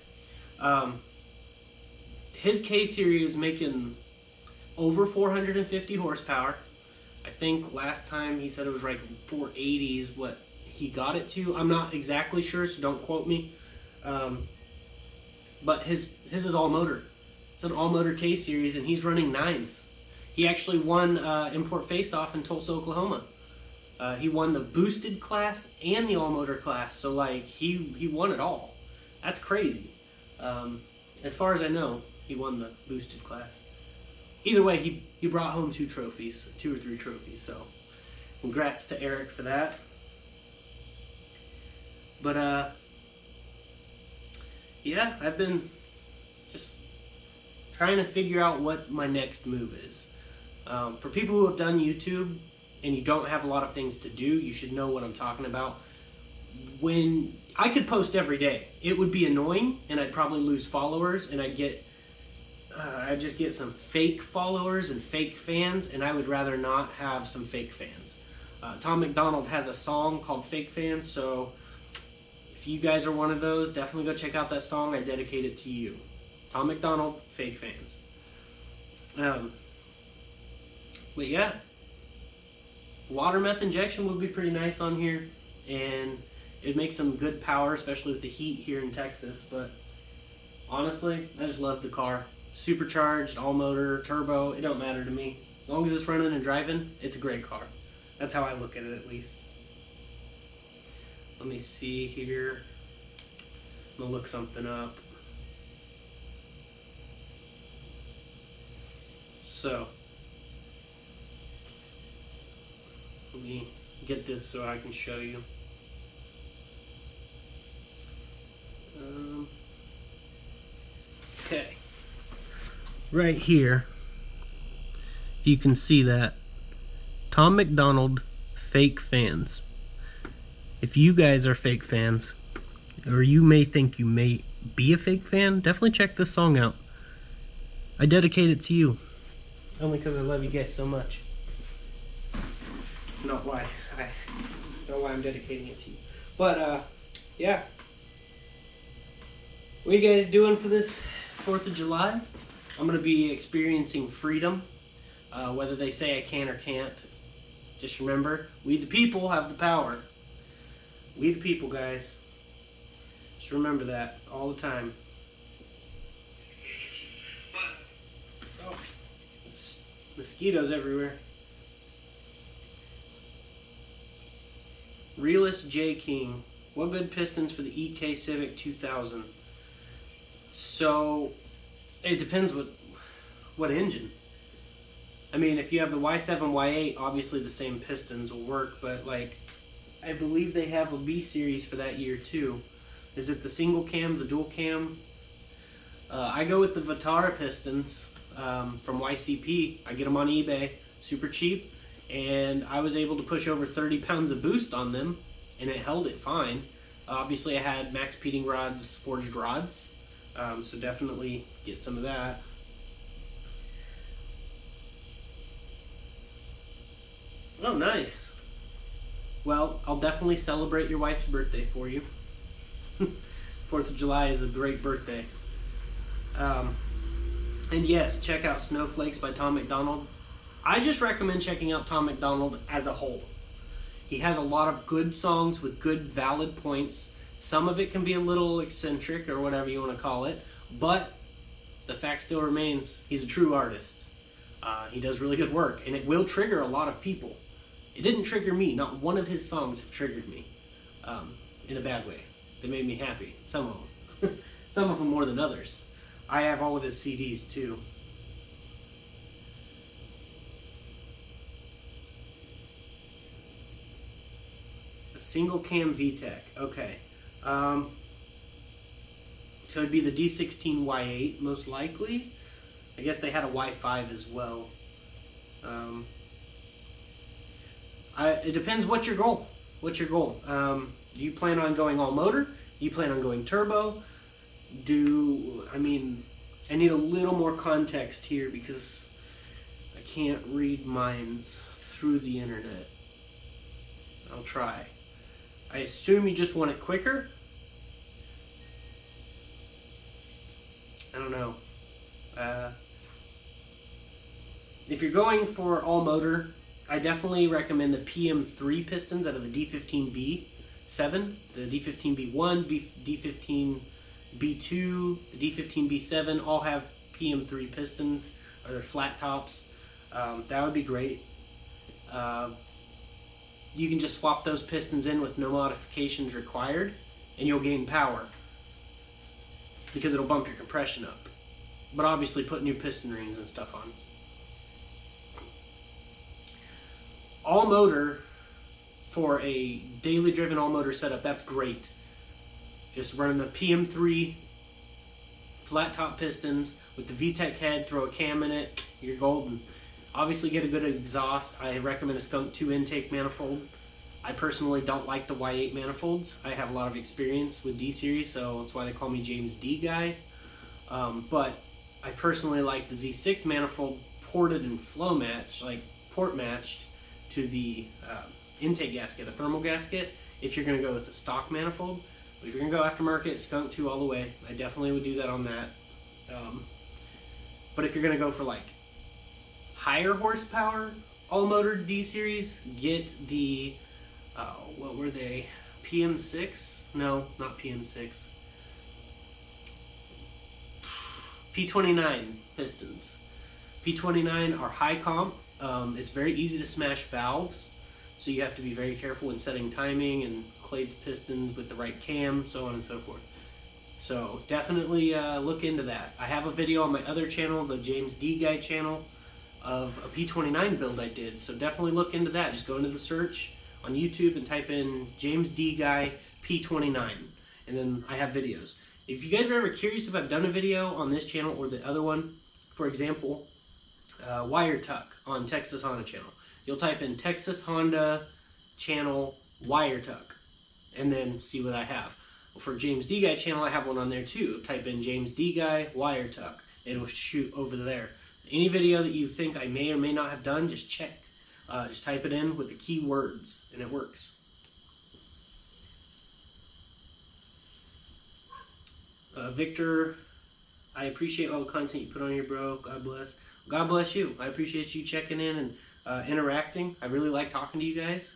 his K series is making over 450 horsepower. I think last time he said it was like 480 is what he got it to. I'm not exactly sure, so don't quote me. But his is all motor. It's an all motor K series, and he's running 9s. He actually won Import Face-Off in Tulsa, Oklahoma. He won the boosted class and the all motor class, so like he won it all. That's crazy. As far as I know, he won the boosted class. Either way, he brought home 2 or 3 trophies. So congrats to Eric for that. But yeah, I've been just trying to figure out what my next move is. For people who have done YouTube and you don't have a lot of things to do, you should know what I'm talking about. When I could post every day, it would be annoying, and I'd probably lose followers, and I'd just get some fake followers and fake fans, and I would rather not have some fake fans. Tom McDonald has a song called Fake Fans, so if you guys are one of those, definitely go check out that song. I dedicate it to you. Tom McDonald, Fake Fans. But yeah, water meth injection would be pretty nice on here, and it'd make some good power, especially with the heat here in Texas. But honestly, I just love the car. Supercharged, all motor, turbo, it don't matter to me. As long as it's running and driving, it's a great car. That's how I look at it, at least. Let me see here. I'm gonna look something up. So, let me get this so I can show you. Okay. Right here, you can see that Tom McDonald Fake Fans. If you guys are fake fans, or you may think you may be a fake fan, definitely check this song out. I dedicate it to you, only because I love you guys so much. It's not why I'm dedicating it to you. But yeah, what are you guys doing for this 4th of July? I'm going to be experiencing freedom, whether they say I can or can't. Just remember, we the people have the power. We the people, guys. Just remember that all the time. Oh, there's mosquitoes everywhere. Realist J King. What good pistons for the EK Civic 2000? So, it depends what engine. I mean, if you have the Y7, Y8, obviously the same pistons will work, but like, I believe they have a B series for that year too. Is it the single cam, the dual cam? I go with the Vitara pistons from YCP. I get them on eBay, super cheap, and I was able to push over 30 pounds of boost on them, and it held it fine. Obviously I had Max Peating Rods, forged rods, so definitely get some of that. Oh, nice. Well, I'll definitely celebrate your wife's birthday for you. 4th of July is a great birthday. And yes, check out Snowflakes by Tom McDonald. I just recommend checking out Tom McDonald as a whole. He has a lot of good songs with good valid points. Some of it can be a little eccentric or whatever you want to call it, but the fact still remains, he's a true artist. He does really good work, and it will trigger a lot of people. It didn't trigger me. Not one of his songs have triggered me in a bad way. They made me happy. Some of them. Some of them more than others. I have all of his CDs too. A single cam VTEC. Okay. So it'd be the D16 Y8 most likely. I guess they had a Y5 as well. It depends what's your goal. What's your goal? Do you plan on going all motor? Do you plan on going turbo? I need a little more context here because I can't read minds through the internet. I'll try. I assume you just want it quicker? I don't know. If you're going for all motor, I definitely recommend the PM3 pistons out of the D15B7, the D15B1, D15B2, the D15B7 all have PM3 pistons, or they're flat tops. That would be great. You can just swap those pistons in with no modifications required, and you'll gain power because it'll bump your compression up. But obviously put new piston rings and stuff on. All motor for a daily driven all motor setup, that's great. Just running the PM3 flat top pistons with the VTEC head, throw a cam in it, you're golden. Obviously get a good exhaust. I recommend a Skunk 2 intake manifold. I personally don't like the Y8 manifolds. I have a lot of experience with D series, so that's why they call me James D guy. But I personally like the Z6 manifold ported and flow matched, like port matched to the intake gasket, a thermal gasket, if you're going to go with a stock manifold. But if you're going to go aftermarket, Skunk 2 all the way. I definitely would do that on that. But if you're going to go for like higher horsepower all motor D series, get the what were they, PM6? No, not PM6, P29 pistons. P29 are high comp. It's very easy to smash valves, so you have to be very careful when setting timing and clay the pistons with the right cam, so on and so forth. So definitely look into that. I have a video on my other channel, the James D Guy channel, of a P29 build I did, so definitely look into that. Just go into the search on YouTube and type in James D Guy P29, and then I have videos. If you guys are ever curious if I've done a video on this channel or the other one, for example, wire tuck on Texas Honda channel, you'll type in Texas Honda channel wire tuck and then see what I have. Well, for James D Guy channel, I have one on there too. Type in James D Guy wire tuck, it'll shoot over there. Any video that you think I may or may not have done, just check. Just type it in with the keywords and it works. Victor, I appreciate all the content you put on here, bro. God bless. God bless you. I appreciate you checking in and interacting. I really like talking to you guys.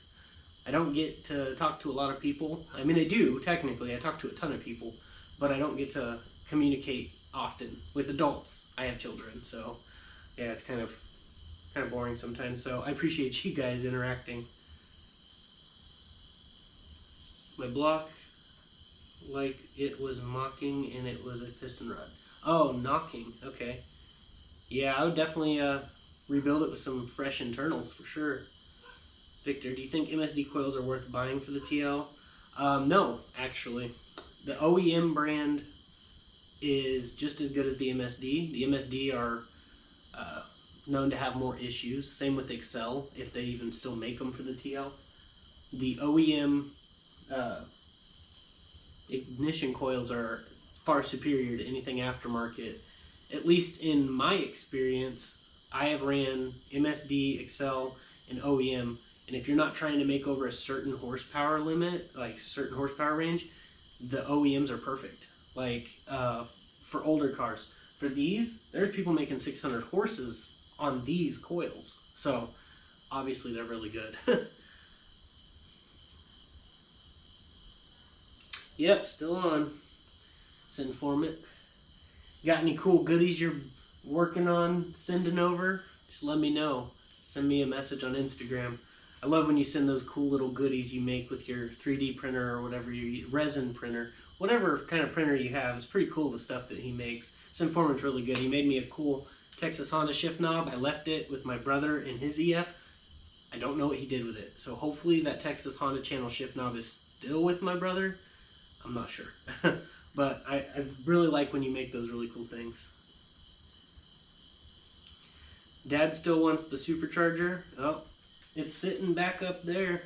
I don't get to talk to a lot of people. I mean, I do, technically. I talk to a ton of people, but I don't get to communicate often with adults. I have children, so yeah, it's kind of boring sometimes. So I appreciate you guys interacting. My block, like it was mocking and it was a piston rod. Oh, knocking. Okay. Yeah, I would definitely rebuild it with some fresh internals for sure. Victor, do you think MSD coils are worth buying for the TL? No, actually. The OEM brand is just as good as the MSD. The MSD are known to have more issues. Same with Excel, if they even still make them for the TL. The OEM ignition coils are far superior to anything aftermarket. At least in my experience, I have ran MSD, Excel, and OEM, and if you're not trying to make over a certain horsepower limit, like certain horsepower range, the OEMs are perfect. Like for older cars. For these, there's people making 600 horses on these coils. So obviously they're really good. Yep, still on. It's informant. Got any cool goodies you're working on sending over? Just let me know. Send me a message on Instagram. I love when you send those cool little goodies you make with your 3D printer or whatever, your resin printer. Whatever kind of printer you have, it's pretty cool, the stuff that he makes. This informant's really good. He made me a cool Texas Honda shift knob. I left it with my brother in his EF. I don't know what he did with it. So hopefully that Texas Honda channel shift knob is still with my brother. I'm not sure. But I really like when you make those really cool things. Dad still wants the supercharger. Oh, it's sitting back up there.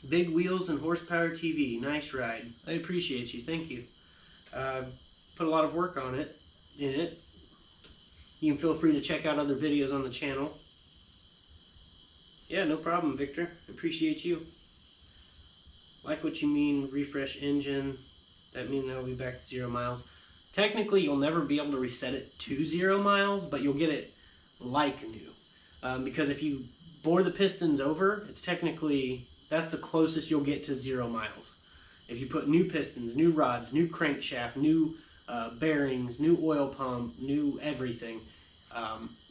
Big wheels and horsepower TV. Nice ride. I appreciate you. Thank you. Put a lot of work on it. You can feel free to check out other videos on the channel. Yeah, no problem, Victor. Appreciate you. Like what you mean, refresh engine. that means it'll be back to 0 miles. Technically, you'll never be able to reset it to 0 miles, but you'll get it like new. Because if you bore the pistons over, it's technically, that's the closest you'll get to 0 miles. If you put new pistons, new rods, new crankshaft, new bearings, new oil pump, new everything,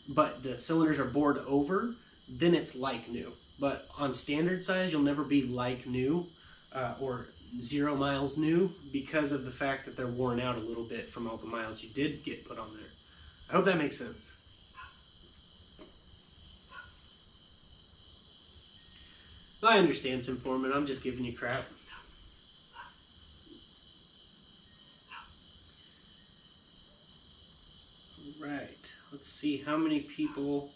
but the cylinders are bored over, then it's like new. But on standard size, you'll never be like new or 0 miles new because of the fact that they're worn out a little bit from all the miles you did get put on there. I hope that makes sense. I understand, Simforeman. I'm just giving you crap. Right. Let's see how many people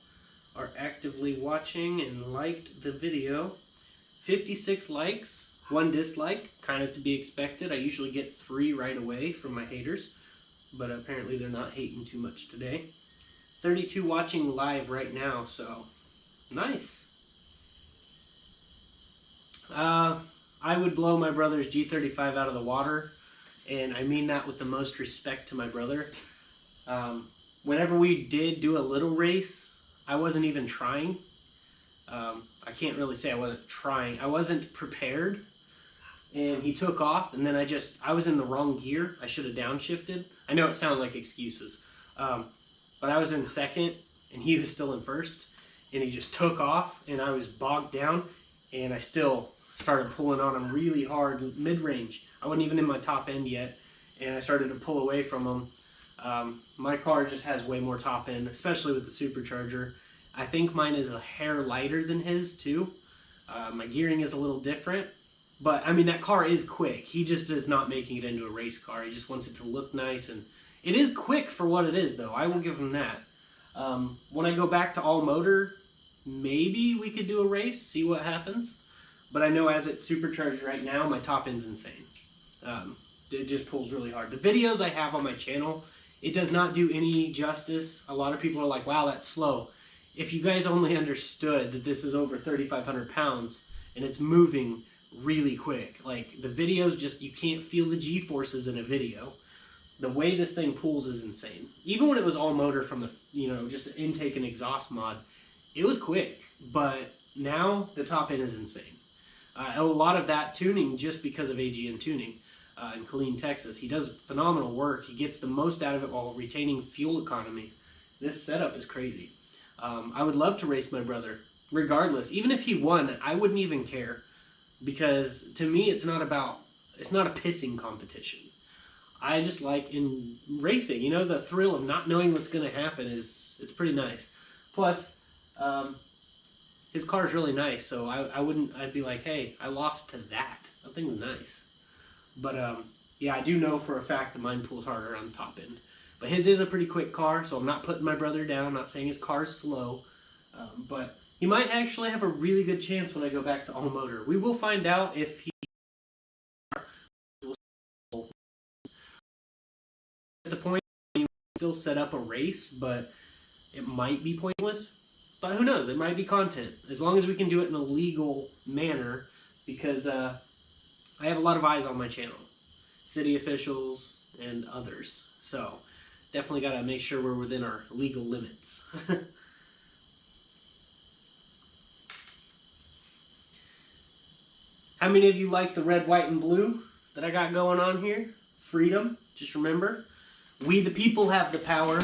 are actively watching and liked the video. 56 likes, 1 dislike, kind of to be expected. I usually get 3 right away from my haters, but apparently they're not hating too much today. 32 watching live right now, so nice. I would blow my brother's G35 out of the water, and I mean that with the most respect to my brother. Whenever we did do a little race, I wasn't even trying. I can't really say I wasn't trying. I wasn't prepared, and he took off, and then I was in the wrong gear. I should have downshifted. I know it sounds like excuses, but I was in second, and he was still in first, and he just took off, and I was bogged down, and I still started pulling on him really hard mid-range. I wasn't even in my top end yet, and I started to pull away from him. My car just has way more top end, especially with the supercharger. I think mine is a hair lighter than his too. My gearing is a little different, but I mean that car is quick. He just is not making it into a race car. He just wants it to look nice, and it is quick for what it is though. I will give him that. When I go back to all motor, maybe we could do a race, see what happens. But I know as it's supercharged right now, my top end's insane. It just pulls really hard. The videos I have on my channel, it does not do any justice. A lot of people are like, wow, that's slow. If you guys only understood that this is over 3,500 pounds and it's moving really quick. Like the videos just, you can't feel the G-forces in a video. The way this thing pulls is insane. Even when it was all motor from the, just intake and exhaust mod, it was quick. But now the top end is insane. A lot of that tuning just because of AGN Tuning in Killeen, Texas. He does phenomenal work. He gets the most out of it while retaining fuel economy. This setup is crazy. I would love to race my brother, regardless. Even if he won, I wouldn't even care. Because to me, it's not a pissing competition. I just like in racing, the thrill of not knowing what's going to happen it's pretty nice. Plus, his car's really nice, so I'd be like, hey, I lost to that. That thing's nice. But yeah, I do know for a fact that mine pulls harder on the top end. But his is a pretty quick car, so I'm not putting my brother down. I'm not saying his car's slow. But he might actually have a really good chance when I go back to all motor. We will find out if he at the point where you still set up a race, but it might be pointless. But who knows? It might be content. As long as we can do it in a legal manner, because I have a lot of eyes on my channel. City officials and others. So definitely got to make sure we're within our legal limits. How many of you like the red, white, and blue that I got going on here? Freedom. Just remember, we the people have the power.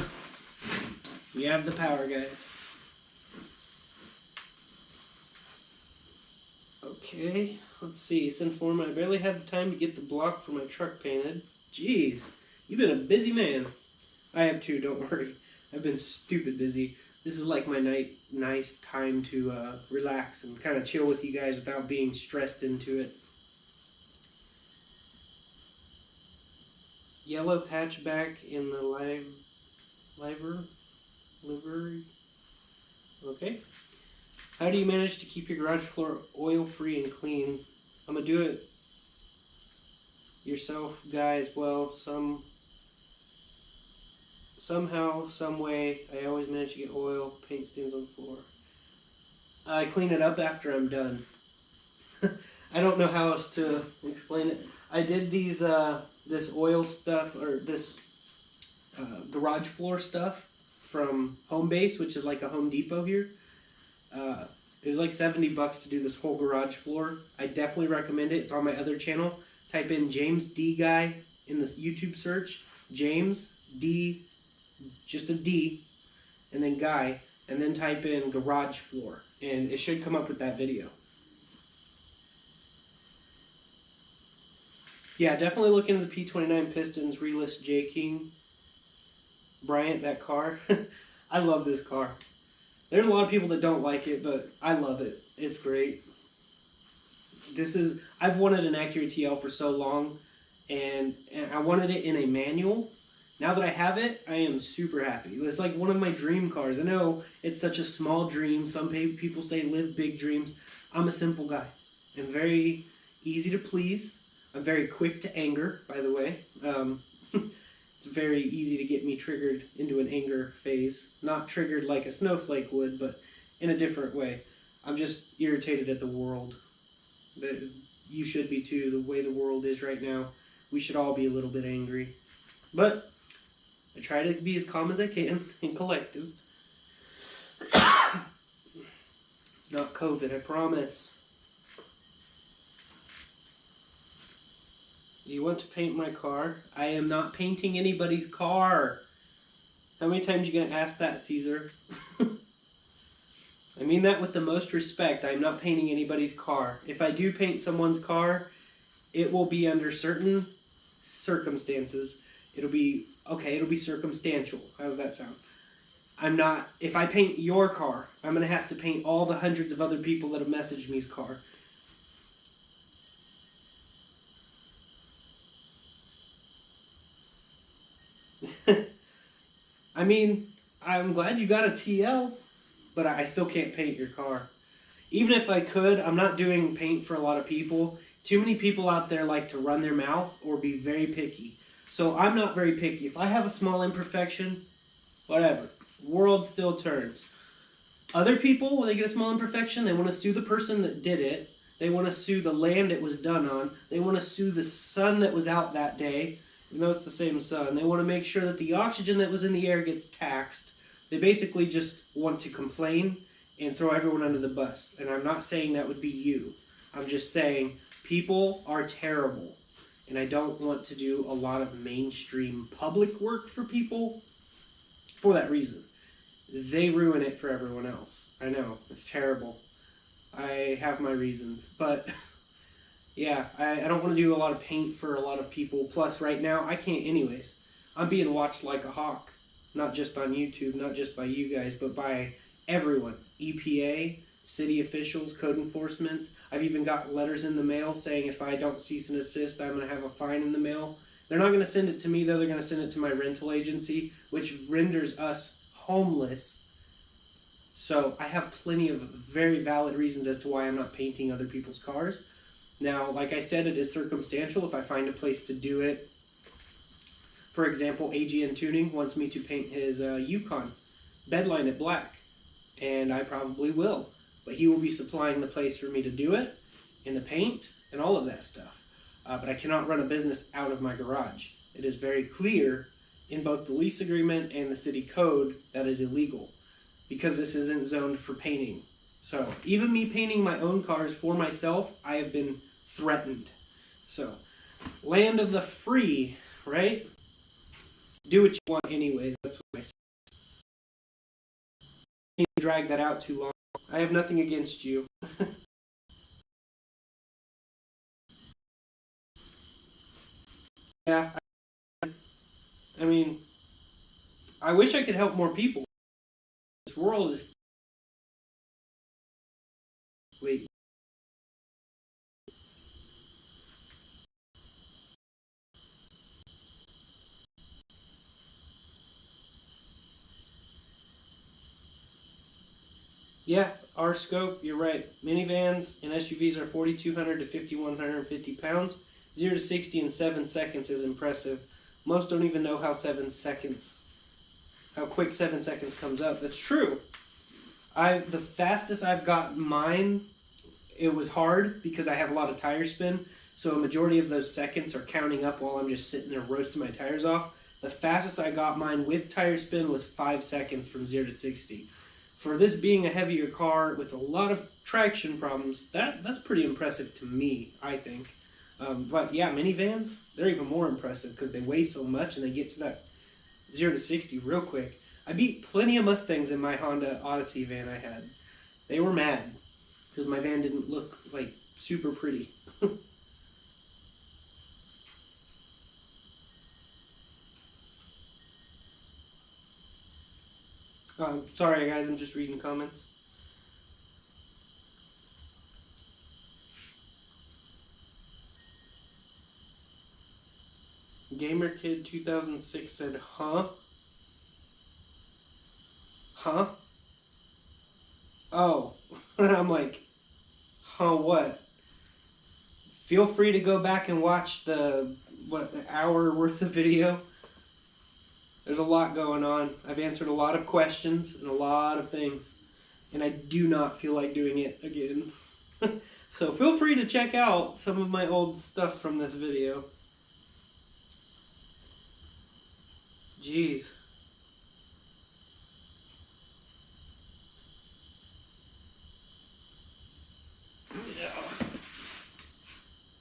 We have the power, guys. Okay, let's see. Send form. I barely had the time to get the block for my truck painted. Jeez, you've been a busy man. I have too, don't worry. I've been stupid busy. This is like my nice time to relax and kind of chill with you guys without being stressed into it. Yellow hatchback in the livery. Okay. How do you manage to keep your garage floor oil-free and clean? I'm going to do it yourself, guys. Well, somehow, some way, I always manage to get oil, paint stains on the floor. I clean it up after I'm done. I don't know how else to explain it. I did these this oil stuff or this garage floor stuff from Home Base, which is like a Home Depot here. It was like $70 to do this whole garage floor. I definitely recommend it. It's on my other channel. Type in James D Guy in the YouTube search. James D, just a D, and then Guy, and then type in garage floor, and it should come up with that video. Yeah, definitely look into the P29 Pistons Relist J King. Bryant, that car. I love this car. There's a lot of people that don't like it, but I love it. It's great. I've wanted an Acura TL for so long, and I wanted it in a manual. Now that I have it, I am super happy. It's like one of my dream cars. I know it's such a small dream. Some people say live big dreams. I'm a simple guy. I'm very easy to please. I'm very quick to anger, by the way. It's very easy to get me triggered into an anger phase. Not triggered like a snowflake would, but in a different way. I'm just irritated at the world. You should be too, the way the world is right now. We should all be a little bit angry. But I try to be as calm as I can and collective. It's not COVID, I promise. Do you want to paint my car? I am not painting anybody's car. How many times are you going to ask that, Caesar? I mean that with the most respect. I'm not painting anybody's car. If I do paint someone's car, it will be under certain circumstances. It'll be circumstantial. How does that sound? If I paint your car, I'm going to have to paint all the hundreds of other people that have messaged me's car. I mean, I'm glad you got a TL, but I still can't paint your car. Even if I could, I'm not doing paint for a lot of people. Too many people out there like to run their mouth or be very picky. So I'm not very picky. If I have a small imperfection, whatever. World still turns. Other people, when they get a small imperfection, they want to sue the person that did it. They want to sue the land it was done on. They want to sue the sun that was out that day. Even though it's the same sun. They want to make sure that the oxygen that was in the air gets taxed. They basically just want to complain and throw everyone under the bus. And I'm not saying that would be you. I'm just saying people are terrible. And I don't want to do a lot of mainstream public work for people for that reason. They ruin it for everyone else. I know, it's terrible. I have my reasons. But yeah, I don't want to do a lot of paint for a lot of people. Plus, right now, I can't anyways. I'm being watched like a hawk. Not just on YouTube, not just by you guys, but by everyone. EPA, city officials, code enforcement. I've even got letters in the mail saying if I don't cease and desist, I'm going to have a fine in the mail. They're not going to send it to me, though. They're going to send it to my rental agency, which renders us homeless. So I have plenty of very valid reasons as to why I'm not painting other people's cars. Now, like I said, it is circumstantial if I find a place to do it. For example, AGN Tuning wants me to paint his Yukon Bedline it black, and I probably will. But he will be supplying the place for me to do it, and the paint, and all of that stuff. But I cannot run a business out of my garage. It is very clear in both the lease agreement and the city code that is illegal, because this isn't zoned for painting. So even me painting my own cars for myself, I have been threatened. So, land of the free, right? Do what you want anyways. That's what I say. You can drag that out too long. I have nothing against you. Yeah, I mean, I wish I could help more people. This world is... Wait. Yeah, our scope, you're right. Minivans and SUVs are 4,200 to 5,150 pounds. 0 to 60 in 7 seconds is impressive. Most don't even know how quick 7 seconds comes up. That's true. The fastest I've gotten mine it was hard because I have a lot of tire spin. So a majority of those seconds are counting up while I'm just sitting there roasting my tires off. The fastest I got mine with tire spin was 5 seconds from 0 to 60. For this being a heavier car with a lot of traction problems, that's pretty impressive to me, I think. But yeah, minivans, they're even more impressive because they weigh so much and they get to that 0 to 60 real quick. I beat plenty of Mustangs in my Honda Odyssey van I had. They were mad because my van didn't look like super pretty. Sorry guys, I'm just reading comments. Gamer Kid 2006 said, huh? Huh? Oh. I'm like, huh, what? Feel free to go back and watch the, an hour worth of video. There's a lot going on. I've answered a lot of questions and a lot of things. And I do not feel like doing it again. So feel free to check out some of my old stuff from this video. Jeez.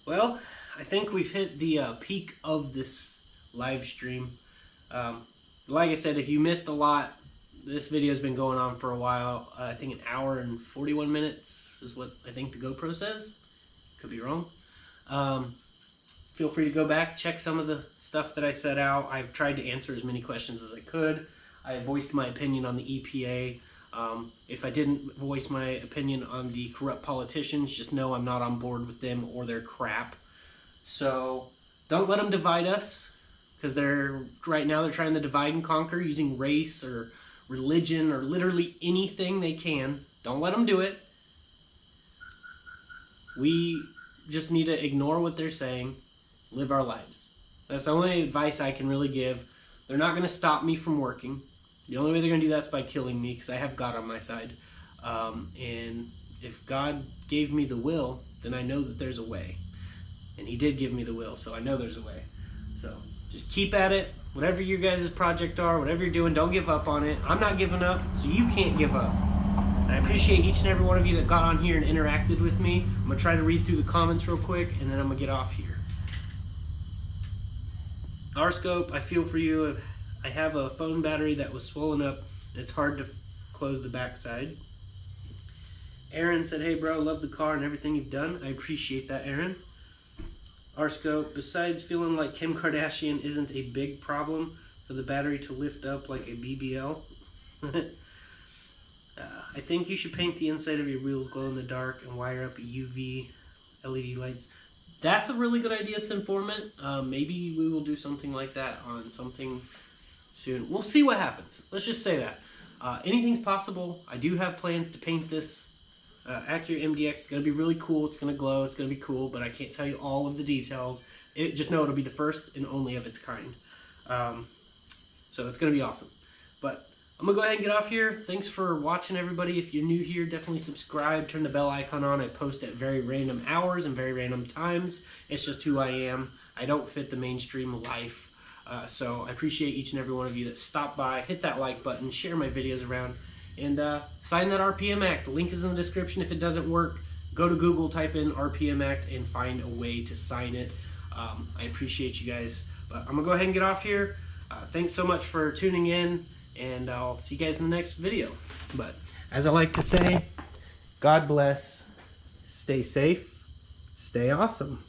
Well, I think we've hit the peak of this live stream. Like I said, if you missed a lot, this video has been going on for a while. I think an hour and 41 minutes is what I think the GoPro says. Could be wrong. Feel free to go back, check some of the stuff that I set out. I've tried to answer as many questions as I could. I voiced my opinion on the EPA. If I didn't voice my opinion on the corrupt politicians, just know I'm not on board with them or their crap. So don't let them divide us, because right now they're trying to divide and conquer using race or religion or literally anything they can. Don't let them do it. We just need to ignore what they're saying, live our lives. That's the only advice I can really give. They're not going to stop me from working. The only way they're going to do that is by killing me, because I have God on my side. And if God gave me the will, then I know that there's a way. And he did give me the will, so I know there's a way. So just keep at it. Whatever your guys' project are, whatever you're doing, don't give up on it. I'm not giving up, so you can't give up. And I appreciate each and every one of you that got on here and interacted with me. I'm going to try to read through the comments real quick, and then I'm going to get off here. R-Scope, I feel for you. I have a phone battery that was swollen up, and it's hard to close the backside. Aaron said, hey bro, love the car and everything you've done. I appreciate that, Aaron. R-Scope, besides feeling like Kim Kardashian isn't a big problem for the battery to lift up like a BBL, I think you should paint the inside of your wheels glow in the dark and wire up UV LED lights. That's a really good idea, Sinformant. Maybe we will do something like that on something soon. We'll see what happens. Let's just say that. Anything's possible. I do have plans to paint this Acura MDX. It's going to be really cool. It's going to glow. It's going to be cool, but I can't tell you all of the details. Just know it'll be the first and only of its kind. So it's going to be awesome. But I'm going to go ahead and get off here. Thanks for watching, everybody. If you're new here, definitely subscribe. Turn the bell icon on. I post at very random hours and very random times. It's just who I am. I don't fit the mainstream life. So I appreciate each and every one of you that stopped by. Hit that like button. Share my videos around. And sign that RPM Act. The link is in the description. If it doesn't work, go to Google, type in RPM Act, and find a way to sign it. I appreciate you guys. But I'm going to go ahead and get off here. Thanks so much for tuning in, and I'll see you guys in the next video. But as I like to say, God bless, stay safe, stay awesome.